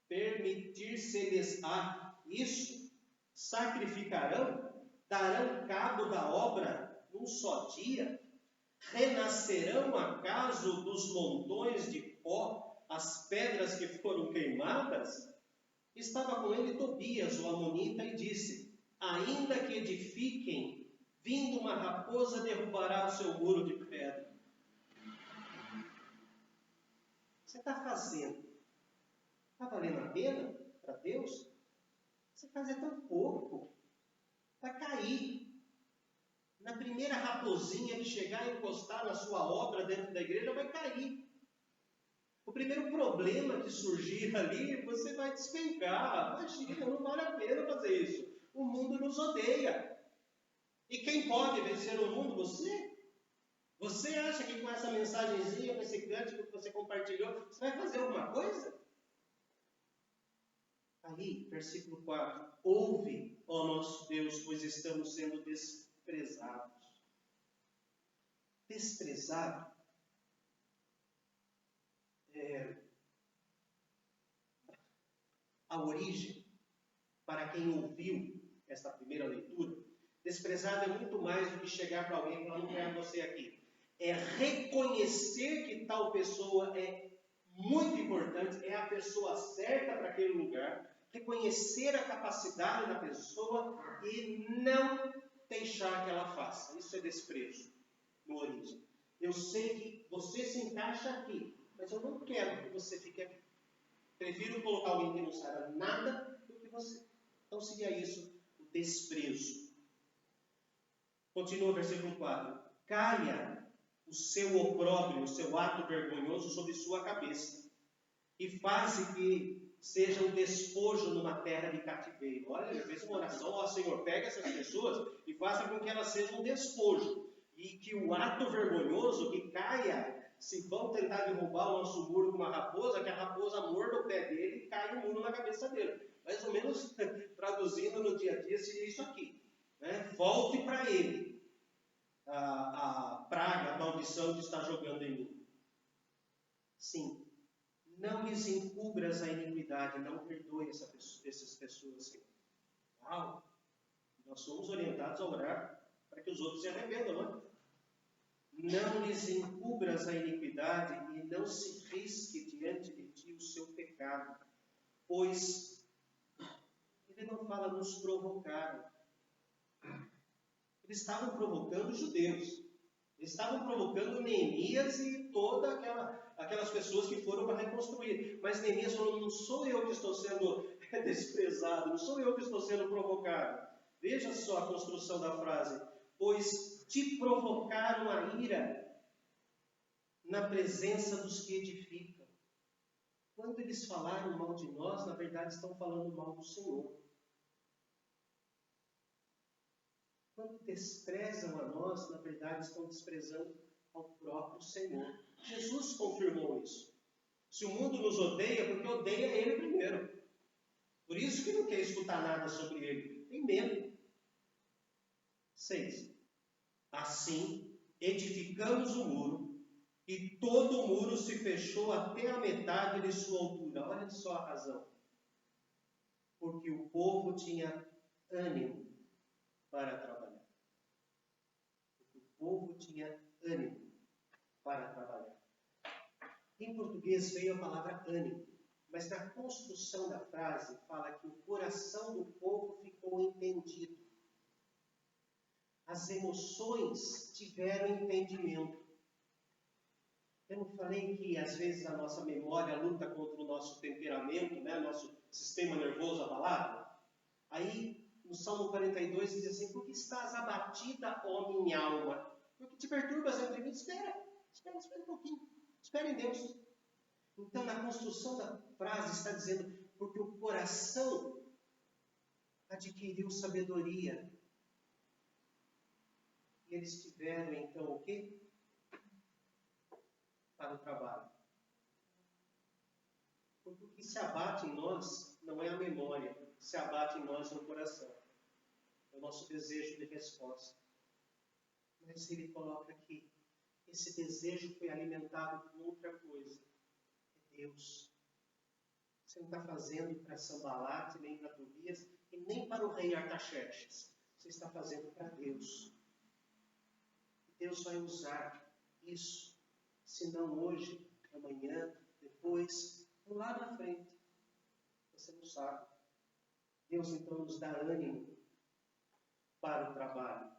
Permitir-se-lhes-á isso? Sacrificarão? Darão cabo da obra num só dia? Renascerão acaso dos montões de pó as pedras que foram queimadas? Estava com ele Tobias, o amonita, e disse: ainda que edifiquem, vindo uma raposa derrubará o seu muro de pedra. O que você está fazendo? Está valendo a pena para Deus? Você fazer tão pouco. Vai cair. Na primeira raposinha que chegar e encostar na sua obra dentro da igreja, vai cair. O primeiro problema que surgir ali, você vai despencar. Imagina, não vale a pena fazer isso. O mundo nos odeia. E quem pode vencer o mundo? Você. Você acha que com essa mensagenzinha, com esse cântico que você compartilhou, você vai fazer alguma coisa? Aí, versículo 4. Ouve, ó nosso Deus, pois estamos sendo desprezados. Desprezado é a origem, para quem ouviu esta primeira leitura. Desprezado é muito mais do que chegar para alguém e falar: não quero você aqui. É reconhecer que tal pessoa é muito importante, é a pessoa certa para aquele lugar, reconhecer a capacidade da pessoa e não deixar que ela faça. Isso é desprezo no origem. Eu sei que você se encaixa aqui, mas eu não quero que você fique aqui. Prefiro colocar alguém que não saiba nada do que você. Então seria isso, o desprezo. Continua o versículo 4. Caia o seu opróbrio, o seu ato vergonhoso sobre sua cabeça, e faze que seja um despojo numa terra de cativeiro. Olha, ele fez uma oração, ó Senhor, pega essas pessoas e faça com que elas sejam um despojo. E que o ato vergonhoso que caia, se vão tentar derrubar o nosso muro com uma raposa, que a raposa morda o pé dele e caia o muro na cabeça dele. Mais ou menos, traduzindo no dia a dia, seria isso aqui. Né? Volte para ele a praga, a maldição que está jogando em mim. Sim. Não lhes encubras a iniquidade, não perdoe essas pessoas, Senhor. Uau! Nós somos orientados a orar para que os outros se arrependam, não é? Não lhes encubras a iniquidade e não se risque diante de ti o seu pecado, pois ele não fala nos provocaram. Eles estavam provocando os judeus. Eles estavam provocando Neemias e toda aquelas pessoas que foram para reconstruir. Mas Neemias falou, não sou eu que estou sendo desprezado, não sou eu que estou sendo provocado. Veja só a construção da frase. Pois te provocaram a ira na presença dos que edificam. Quando eles falaram mal de nós, na verdade estão falando mal do Senhor. Quando desprezam a nós, na verdade estão desprezando ao próprio Senhor. Jesus confirmou isso. Se o mundo nos odeia, porque odeia Ele primeiro. Por isso que não quer escutar nada sobre Ele. Tem medo. 6. Assim, edificamos o muro, e todo o muro se fechou até a metade de sua altura. Olha só a razão. Porque o povo tinha ânimo para trabalhar. O povo tinha ânimo para trabalhar. Em português veio a palavra ânimo, mas na construção da frase fala que o coração do povo ficou entendido. As emoções tiveram entendimento. Eu não falei que às vezes a nossa memória luta contra o nosso temperamento, né? Nosso sistema nervoso abalado? Aí no Salmo 42 diz assim, por que estás abatida, ó minha alma? Porque te perturbas dentro de mim? Espera um pouquinho. Espera em Deus. Então, na construção da frase está dizendo, porque o coração adquiriu sabedoria. E eles tiveram, então, o quê? Para o trabalho. Porque o que se abate em nós não é a memória, o que se abate em nós é o coração. É o nosso desejo de resposta. Mas ele coloca aqui, esse desejo foi alimentado com outra coisa. É Deus. Você não está fazendo para Sanbalate, nem para Tobias, e nem para o rei Artaxerxes. Você está fazendo para Deus. Deus vai usar isso, se não hoje, amanhã, depois, ou lá na frente. Você não sabe. Deus então nos dá ânimo para o trabalho.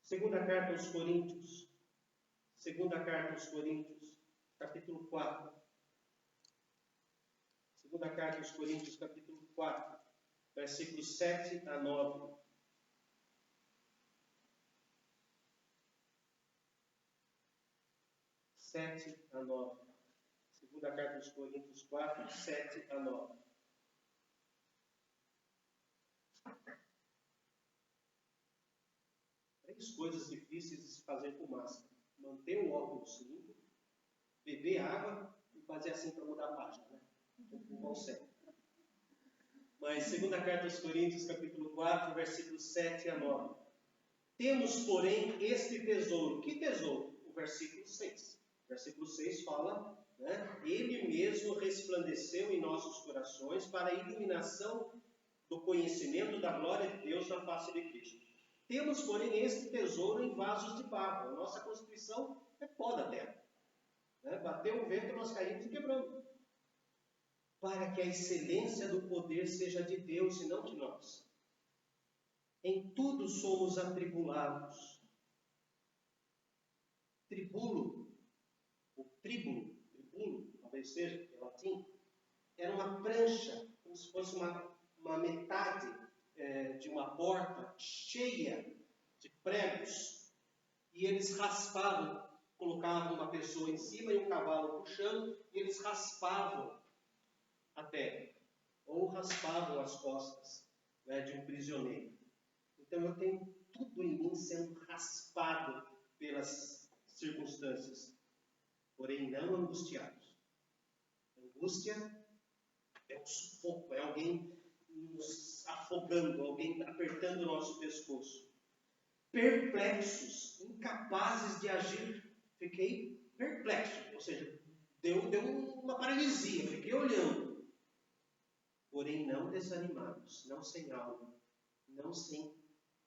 Segunda carta aos Coríntios. Segunda carta aos Coríntios, capítulo 4. Segunda carta aos Coríntios, capítulo 4, versículos 7 a 9. Segunda carta aos Coríntios 4, 7 a 9. Três coisas difíceis de se fazer com máscara. Manter o óculos limpo, beber água e fazer assim para mudar a página, né? Não consegue. Mas segunda carta aos Coríntios, capítulo 4, versículos 7 a 9. Temos, porém, este tesouro. Que tesouro? O versículo 6. O versículo 6 fala, né? Ele mesmo resplandeceu em nossos corações para a iluminação do conhecimento da glória de Deus na face de Cristo. Temos, porém, este tesouro em vasos de barro. A nossa constituição é pó da terra. Bateu o vento, nós caímos e quebramos. Para que a excelência do poder seja de Deus e não de nós. Em tudo somos atribulados. Tribulo, talvez seja, em latim, era uma prancha, como se fosse uma metade de uma porta cheia de pregos, e eles raspavam, colocavam uma pessoa em cima e um cavalo puxando, e eles raspavam a terra, ou raspavam as costas de um prisioneiro. Então eu tenho tudo em mim sendo raspado pelas circunstâncias, porém não angustiados. Angústia é um sufoco, é alguém nos afogando, alguém apertando o nosso pescoço. Perplexos, incapazes de agir. Fiquei perplexo, ou seja, deu uma paralisia, fiquei olhando. Porém não desanimados, não sem alma, não sem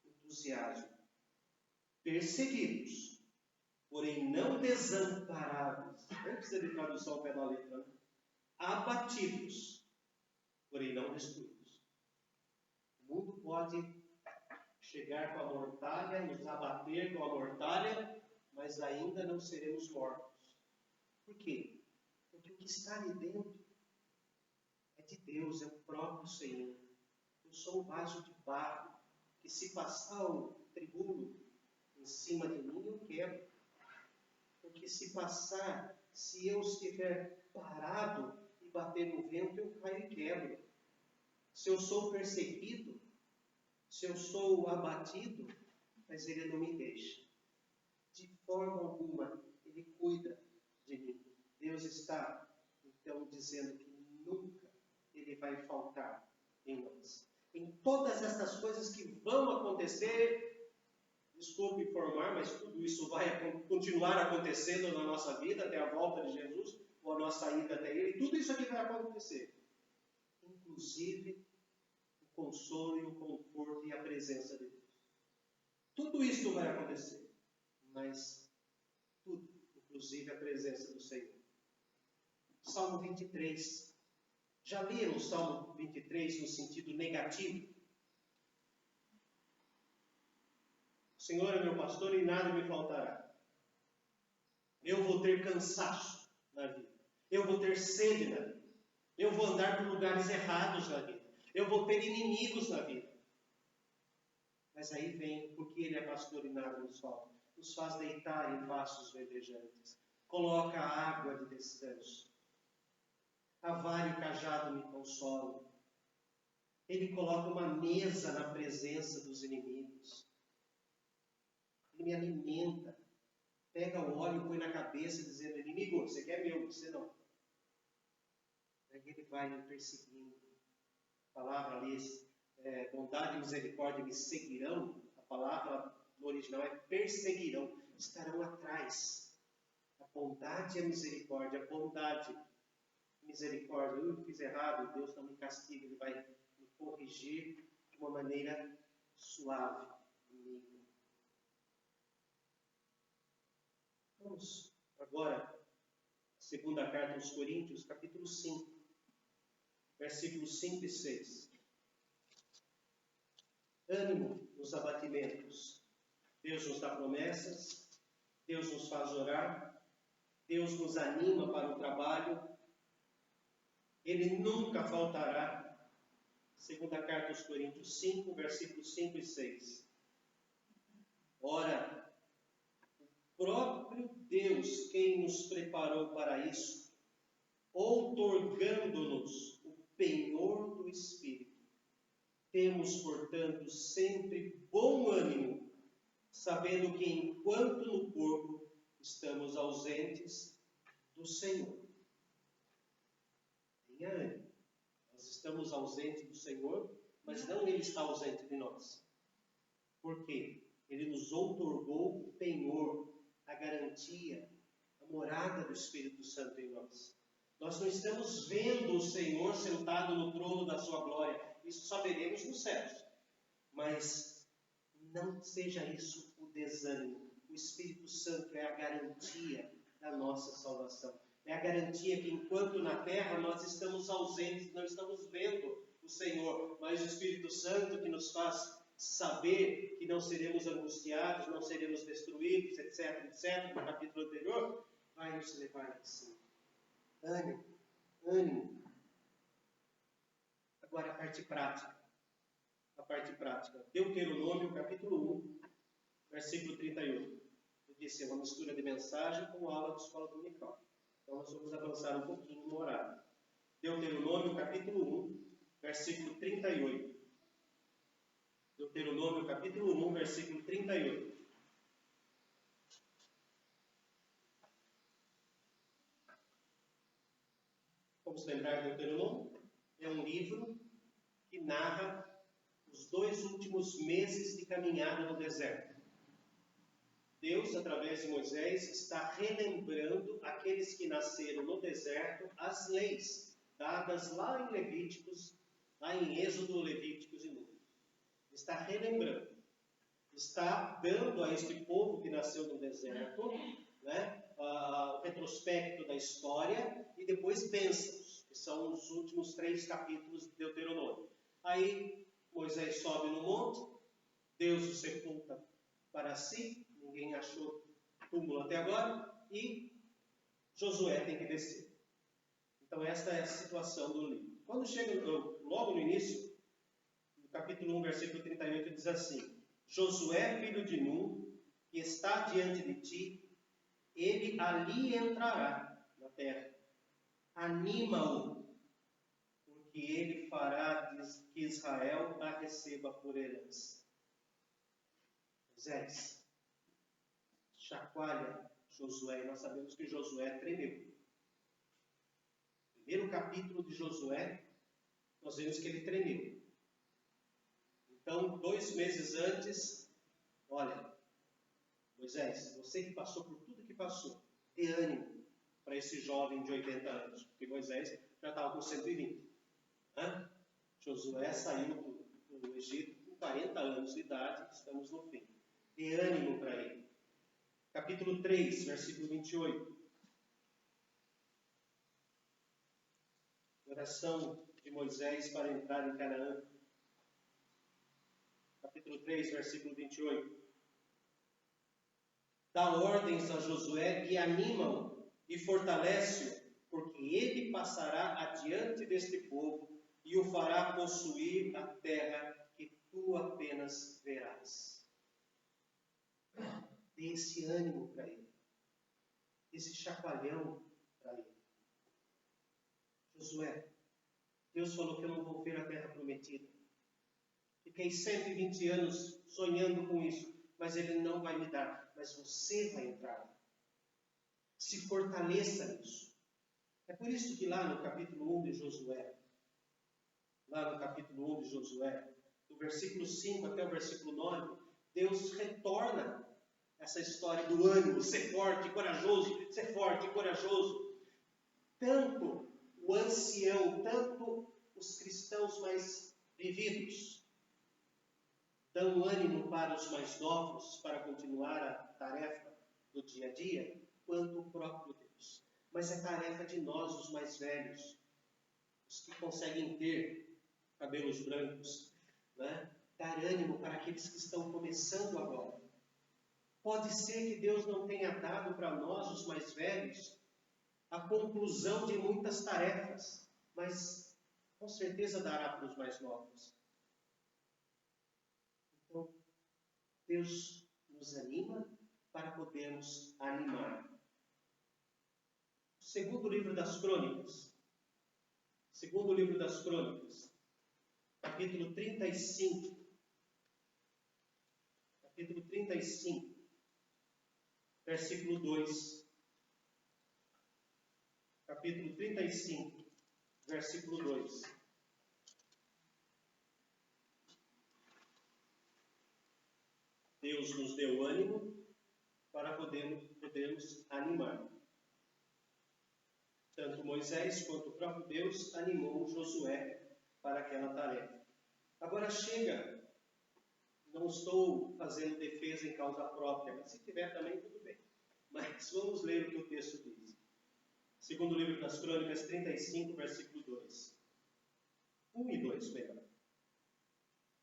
entusiasmo. Perseguidos, porém não desamparados. Não precisa de tradução ao pé da letra, né? Abatidos, porém não destruídos. O mundo pode chegar com a mortalha, nos abater com a mortalha, mas ainda não seremos mortos. Por quê? Porque o que está ali dentro é de Deus, é o próprio Senhor. Eu sou um vaso de barro, que se passar o tribulo em cima de mim, eu quebro. Porque se passar, se eu estiver parado e bater no vento, eu caio e quebro. Se eu sou perseguido, se eu sou abatido, mas Ele não me deixa. De forma alguma, Ele cuida de mim. Deus está, então, dizendo que nunca Ele vai faltar em nós. Em todas estas coisas que vão acontecer, desculpe informar, mas tudo isso vai continuar acontecendo na nossa vida, até a volta de Jesus, ou a nossa ida até Ele, tudo isso aqui vai acontecer. Inclusive, o consolo e o conforto e a presença de Deus. Tudo isso vai acontecer, mas tudo, inclusive a presença do Senhor. Salmo 23. Já leram o Salmo 23 no sentido negativo? O Senhor é meu pastor e nada me faltará. Eu vou ter cansaço na vida. Eu vou ter sede na vida. Eu vou andar por lugares errados na vida. Eu vou ter inimigos na vida. Mas aí vem, porque Ele é pastor e nada nos falta. Nos faz deitar em pastos verdejantes. Coloca água de descanso. A vara e o cajado me consolam. Ele coloca uma mesa na presença dos inimigos. Ele me alimenta. Pega o óleo e põe na cabeça, dizendo: inimigo, você quer meu, você não. Aí ele vai me perseguindo. A palavra ali, bondade e misericórdia me seguirão. A palavra no original é perseguirão. Estarão atrás. A bondade e a misericórdia. A bondade e misericórdia. Eu fiz errado, Deus não me castiga. Ele vai me corrigir de uma maneira suave. Vamos agora, segunda carta aos Coríntios, capítulo 5, versículos 5 e 6. Ânimo nos abatimentos. Deus nos dá promessas, Deus nos faz orar, Deus nos anima para o trabalho, Ele nunca faltará. Segunda carta aos Coríntios 5, versículos 5 e 6. Ora, próprio Deus quem nos preparou para isso, outorgando-nos o penhor do Espírito. Temos, portanto, sempre bom ânimo, sabendo que enquanto no corpo estamos ausentes do Senhor. Tenha ânimo. Nós estamos ausentes do Senhor, mas não Ele está ausente de nós. Por quê? Ele nos outorgou o penhor, a garantia, a morada do Espírito Santo em nós. Nós não estamos vendo o Senhor sentado no trono da sua glória. Isso só veremos nos céus. Mas não seja isso o desânimo. O Espírito Santo é a garantia da nossa salvação. É a garantia que enquanto na terra nós estamos ausentes, não estamos vendo o Senhor, mas o Espírito Santo que nos faz saber que não seremos angustiados, não seremos destruídos, etc, etc, no capítulo anterior, vai nos levar a cima. Ânimo, ânimo. Agora a parte prática. A parte prática. Deuteronômio, capítulo 1, versículo 38. Eu disse, é uma mistura de mensagem com aula de escola dominical. Então nós vamos avançar um pouquinho no horário. Deuteronômio, capítulo 1, versículo 38. Deuteronômio, capítulo 1, versículo 38. Vamos lembrar de Deuteronômio? É um livro que narra os 2 últimos meses de caminhada no deserto. Deus, através de Moisés, está relembrando aqueles que nasceram no deserto as leis dadas lá em Levíticos, lá em Êxodo, Levíticos e Números. Está relembrando. Está dando a este povo que nasceu no deserto, né, o retrospecto da história e depois bênçãos, que são os últimos 3 capítulos de Deuteronômio. Aí Moisés sobe no monte, Deus o sepulta para si, ninguém achou túmulo até agora, e Josué tem que descer. Então esta é a situação do livro. Quando chega logo no início, no capítulo 1, versículo 38, diz assim: Josué, filho de Nun, que está diante de ti, ele ali entrará na terra. Anima-o, porque ele fará que Israel a receba por herança. Moisés chacoalha Josué, e nós sabemos que Josué tremeu. Primeiro capítulo de Josué, nós vemos que ele tremeu. Então, 2 meses antes, olha, Moisés, você que passou por tudo que passou, dê ânimo para esse jovem de 80 anos, porque Moisés já estava com 120. Josué saiu do Egito com 40 anos de idade, estamos no fim. Dê ânimo para ele. Capítulo 3, versículo 28. Oração de Moisés para entrar em Canaã. Capítulo 3, versículo 28. Dá ordens a Josué e anima-o e fortalece-o, porque ele passará adiante deste povo e o fará possuir a terra que tu apenas verás. Dê esse ânimo para ele, esse chacoalhão para ele. Josué, Deus falou que eu não vou ver a terra prometida. Fiquei 120 anos sonhando com isso, mas Ele não vai me dar. Mas você vai entrar. Se fortaleça nisso. É por isso que lá no capítulo 1 de Josué, do versículo 5 até o versículo 9, Deus retorna essa história do ânimo, ser forte e corajoso, ser forte e corajoso. Tanto o ancião, tanto os cristãos mais vividos dão ânimo para os mais novos para continuar a tarefa do dia a dia, quanto o próprio Deus. Mas é tarefa de nós, os mais velhos, os que conseguem ter cabelos brancos, né? Dar ânimo para aqueles que estão começando agora. Pode ser que Deus não tenha dado para nós, os mais velhos, a conclusão de muitas tarefas, mas com certeza dará para os mais novos. Então, Deus nos anima para podermos animar. Segundo livro das Crônicas, capítulo 35, versículo 2. Capítulo 35, versículo 2. Deus nos deu ânimo para podermos animar. Tanto Moisés quanto o próprio Deus animou Josué para aquela tarefa. Agora chega Não estou fazendo defesa em causa própria, mas se tiver também, tudo bem. Mas vamos ler o que o texto diz. Segundo livro das Crônicas, 35, versículo 2. 1 e 2, melhor.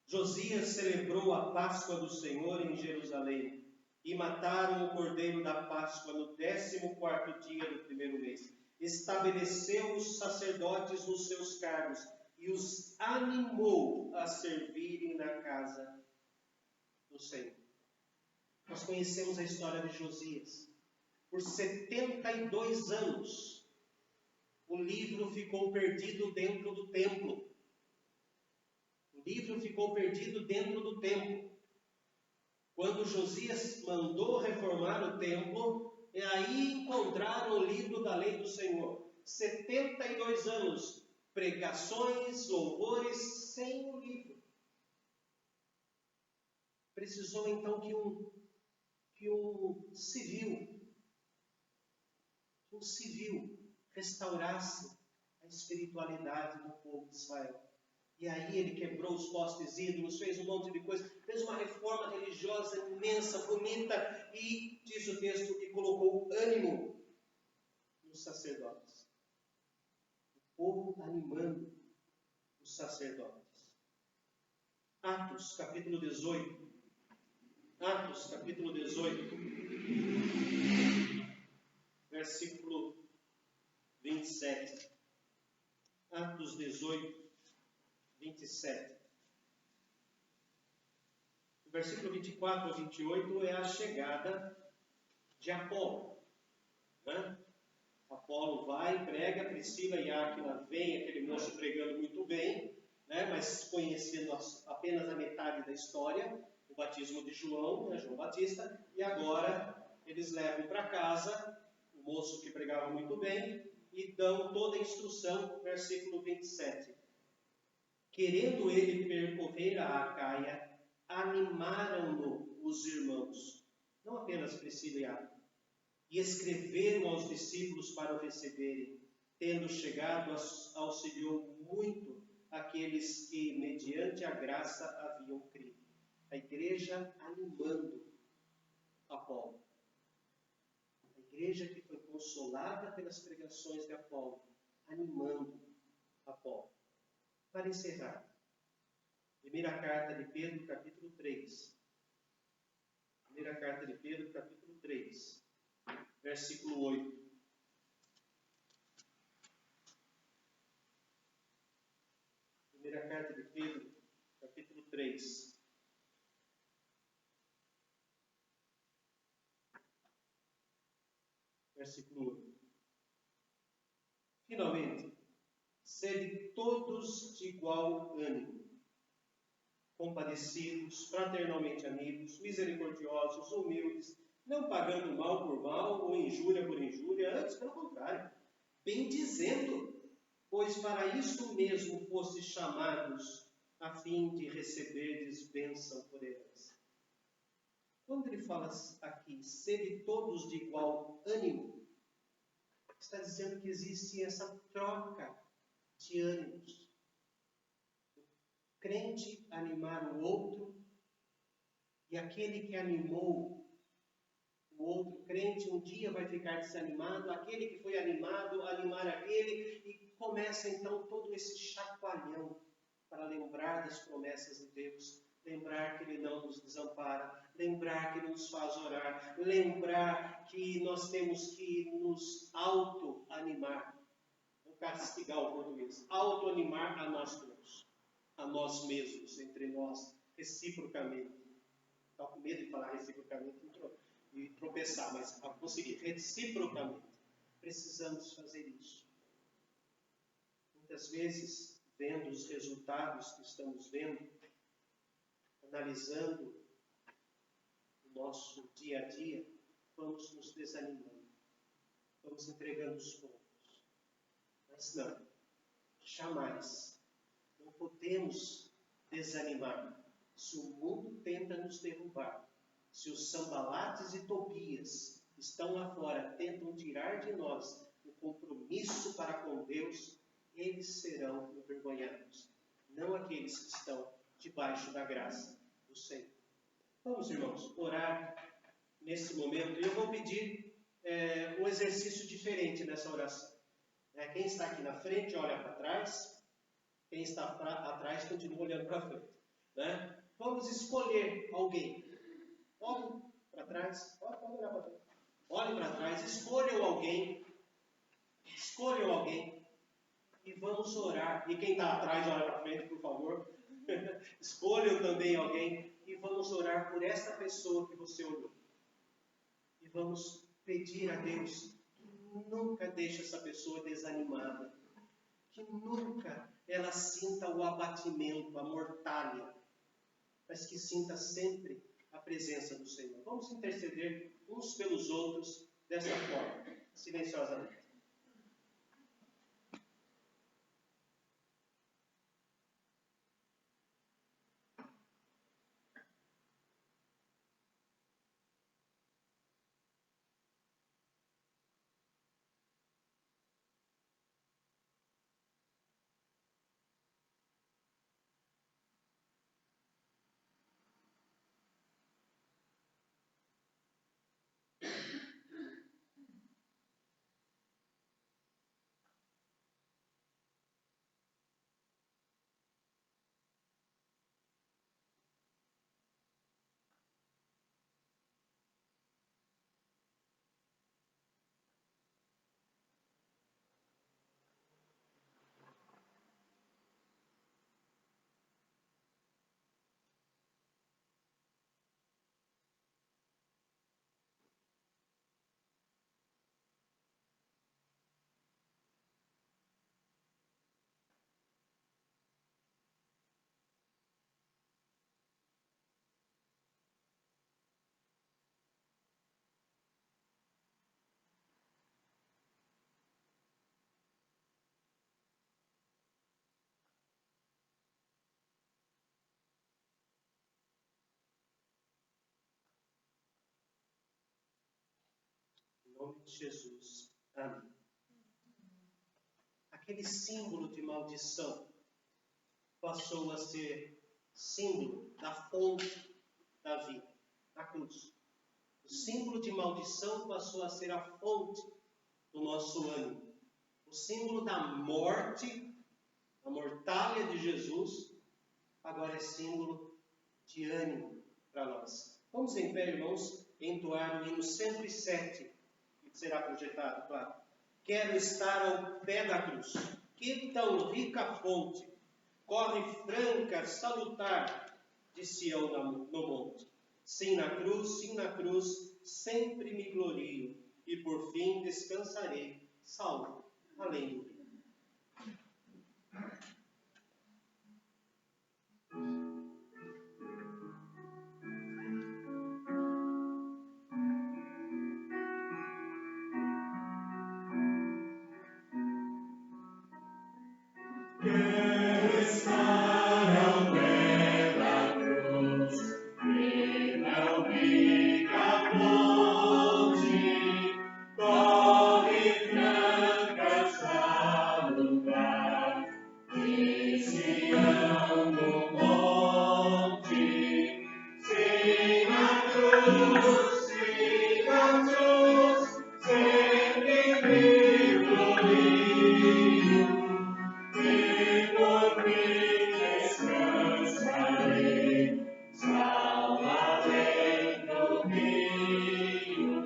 Josias celebrou a Páscoa do Senhor em Jerusalém e mataram o cordeiro da Páscoa no 14º dia do primeiro mês. Estabeleceu os sacerdotes nos seus cargos e os animou a servirem na casa do Senhor. Nós conhecemos a história de Josias. Por 72 anos, o livro ficou perdido dentro do templo. O livro ficou perdido dentro do templo. Quando Josias mandou reformar o templo, e aí encontraram o livro da lei do Senhor. 72 anos, pregações, louvores, sem o livro. Precisou então que um civil restaurasse a espiritualidade do povo de Israel. E aí ele quebrou os postes ídolos, fez um monte de coisa, fez uma reforma religiosa imensa, bonita, e diz o texto que colocou ânimo nos sacerdotes. O povo animando os sacerdotes. Atos, capítulo 18. Atos, capítulo 18, versículo 27. Atos 18, 27. O versículo 24 a 28 é a chegada de Apolo. Apolo vai, prega, Priscila e Áquila vem, aquele moço pregando muito bem, mas conhecendo apenas a metade da história, o batismo de João, João Batista, e agora eles levam para casa o moço que pregava muito bem e dão toda a instrução, versículo 27. Querendo ele percorrer a Acaia, animaram-no os irmãos, não apenas Priscila e Áquila, e escreveram aos discípulos para o receberem. Tendo chegado, auxiliou muito aqueles que, mediante a graça, haviam crido. A igreja animando Apolo. A igreja que foi consolada pelas pregações de Apolo, animando Apolo. Para encerrar, primeira carta de Pedro, capítulo 3. Primeira carta de Pedro, capítulo 3, versículo 8. Primeira carta de Pedro, capítulo 3. Versículo 8. Finalmente, sede todos de igual ânimo, compadecidos, fraternalmente amigos, misericordiosos, humildes, não pagando mal por mal ou injúria por injúria, antes pelo contrário, bendizendo, pois para isto mesmo fostes chamados, a fim de receberdes bênção por herança. Quando ele fala aqui, sede todos de igual ânimo, está dizendo que existe essa troca de ânimos. O crente animar o outro, e aquele que animou o outro crente um dia vai ficar desanimado, aquele que foi animado, animar aquele, e começa então todo esse chacoalhão para lembrar das promessas de Deus, lembrar que Ele não nos desampara, lembrar que Ele nos faz orar, lembrar que nós temos que nos auto-animar. Vou castigar o português. Auto-animar a nós todos, a nós mesmos, entre nós, reciprocamente. Estou com medo de falar reciprocamente e tropeçar, mas vou conseguir. Reciprocamente. Precisamos fazer isso. Muitas vezes, vendo os resultados que estamos vendo, analisando o nosso dia a dia, vamos nos desanimando, vamos entregando os pontos. Mas não, jamais, não podemos desanimar. Se o mundo tenta nos derrubar, se os Sambalates e Tobias estão lá fora, tentam tirar de nós o compromisso para com Deus, eles serão envergonhados, não aqueles que estão debaixo da graça do Senhor. Vamos, irmãos, orar nesse momento. E eu vou pedir um exercício diferente nessa oração. Quem está aqui na frente, olha para trás. Quem está atrás, continua olhando para frente. Né? Vamos escolher alguém. Olhe para trás. Pode olhar para trás. Olhe para trás. Escolham alguém. Escolham alguém. E vamos orar. E quem está atrás, olha para frente, por favor. Escolham também alguém. E vamos orar por esta pessoa que você olhou. E vamos pedir a Deus que nunca deixe essa pessoa desanimada. Que nunca ela sinta o abatimento, a mortalha, mas que sinta sempre a presença do Senhor. Vamos interceder uns pelos outros dessa forma, silenciosamente. Em nome de Jesus. Amém. Aquele símbolo de maldição passou a ser símbolo da fonte da vida, a cruz. O símbolo de maldição passou a ser a fonte do nosso ânimo. O símbolo da morte, a mortalha de Jesus, agora é símbolo de ânimo para nós. Vamos em pé, irmãos, entoar o hino 107, que será projetado, claro. Quero estar ao pé da cruz. Que tão rica fonte corre franca, salutar, de Sião no monte. Sim na cruz, sempre me glorio, e por fim descansarei, salvo, além do rio. Quero estar ao pé da cruz, e não fica longe, corre franca salutar, de Sião no monte. Sim na cruz, sempre me glorio. E por mim descansarei, salvo além do rio.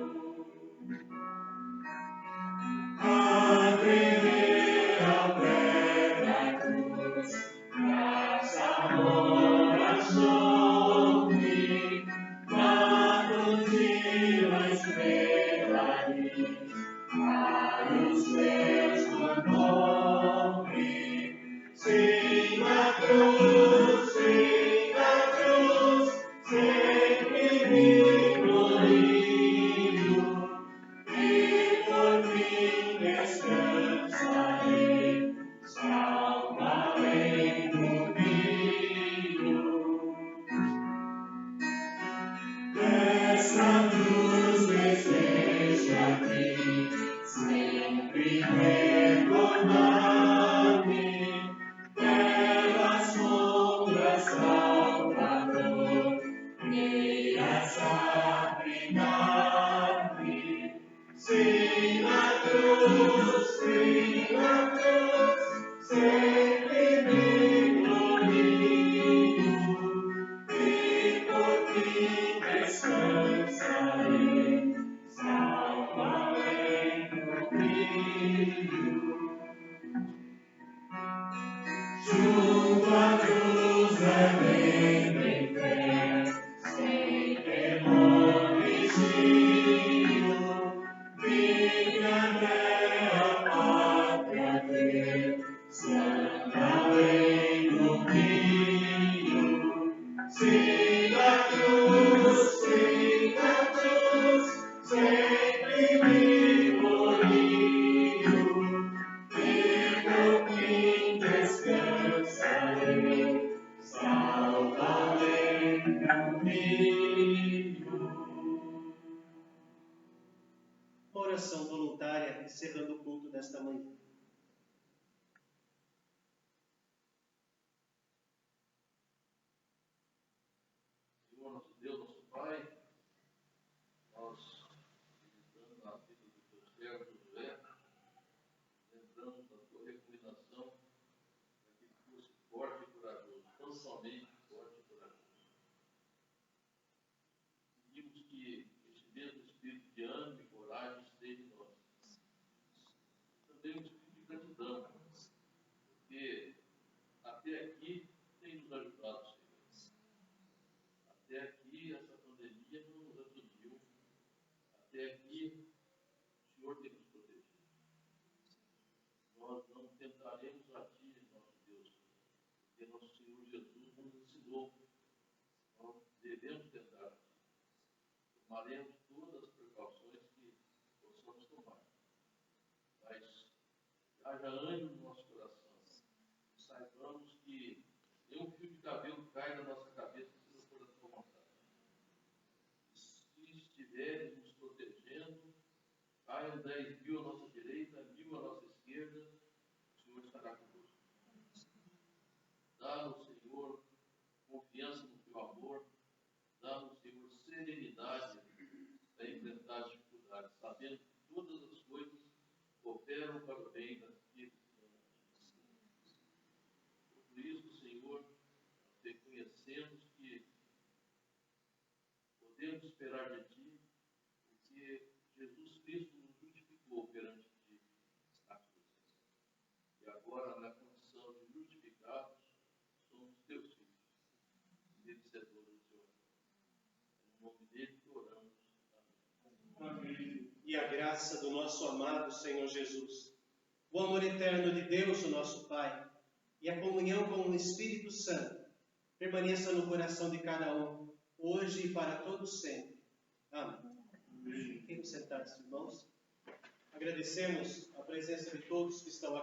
Abre-me ao pé da cruz, traz amor a sorrir, na contínua estrela-me, para os teus nomes. Sim na cruz, sempre me glorio, e por mim descansarei, salvo além do rio. Dessa cruz deseja-me sempre recordar-me, bela sombra, Salvador, e oração voluntária, encerrando o culto desta manhã. Senhor, nosso Deus, nosso Pai, nós, meditando na vida do teu servo Josué, lembramos da tua recomendação para que ele fosse forte e corajoso, tão somente forte e corajoso. Pedimos que esse mesmo espírito de ânimo e coragem esteja em nós. Também um espírito de gratidão, porque até aqui tem nos ajudado, Senhor. Até aqui essa pandemia não nos atingiu. Até aqui o Senhor tem nos protegido. Nós não tentaremos a Ti, nosso Deus, porque nosso Senhor Jesus nos ensinou. Nós devemos tentar a Ti. Tomaremos todas as precauções que possamos tomar. Mas haja ânimo no nosso coração. Saibamos que nenhum fio de cabelo cai na nossa cabeça se não for da Tua vontade. Se estiveres nos protegendo, caiam 10.000 à nossa direita, 1.000 à nossa esquerda, o Senhor estará conosco. Dá-nos, Senhor, confiança no Teu amor, dá-nos, Senhor, serenidade para enfrentar as dificuldades, sabendo que todas as coisas cooperam para o bem daqueles que amam a Ti. Por isso, Senhor, reconhecemos que podemos esperar de Ti, porque Jesus Cristo nos justificou perante Ti na cruz. E agora, na condição de justificados, somos Teus filhos, merecedores do Teu amor. É no nome dele que oramos. Amém. E a graça do nosso amado Senhor Jesus, o amor eterno de Deus, o nosso Pai, e a comunhão com o Espírito Santo, permaneça no coração de cada um, hoje e para todos sempre. Amém. Fiquem sentados, irmãos. Agradecemos a presença de todos que estão aqui.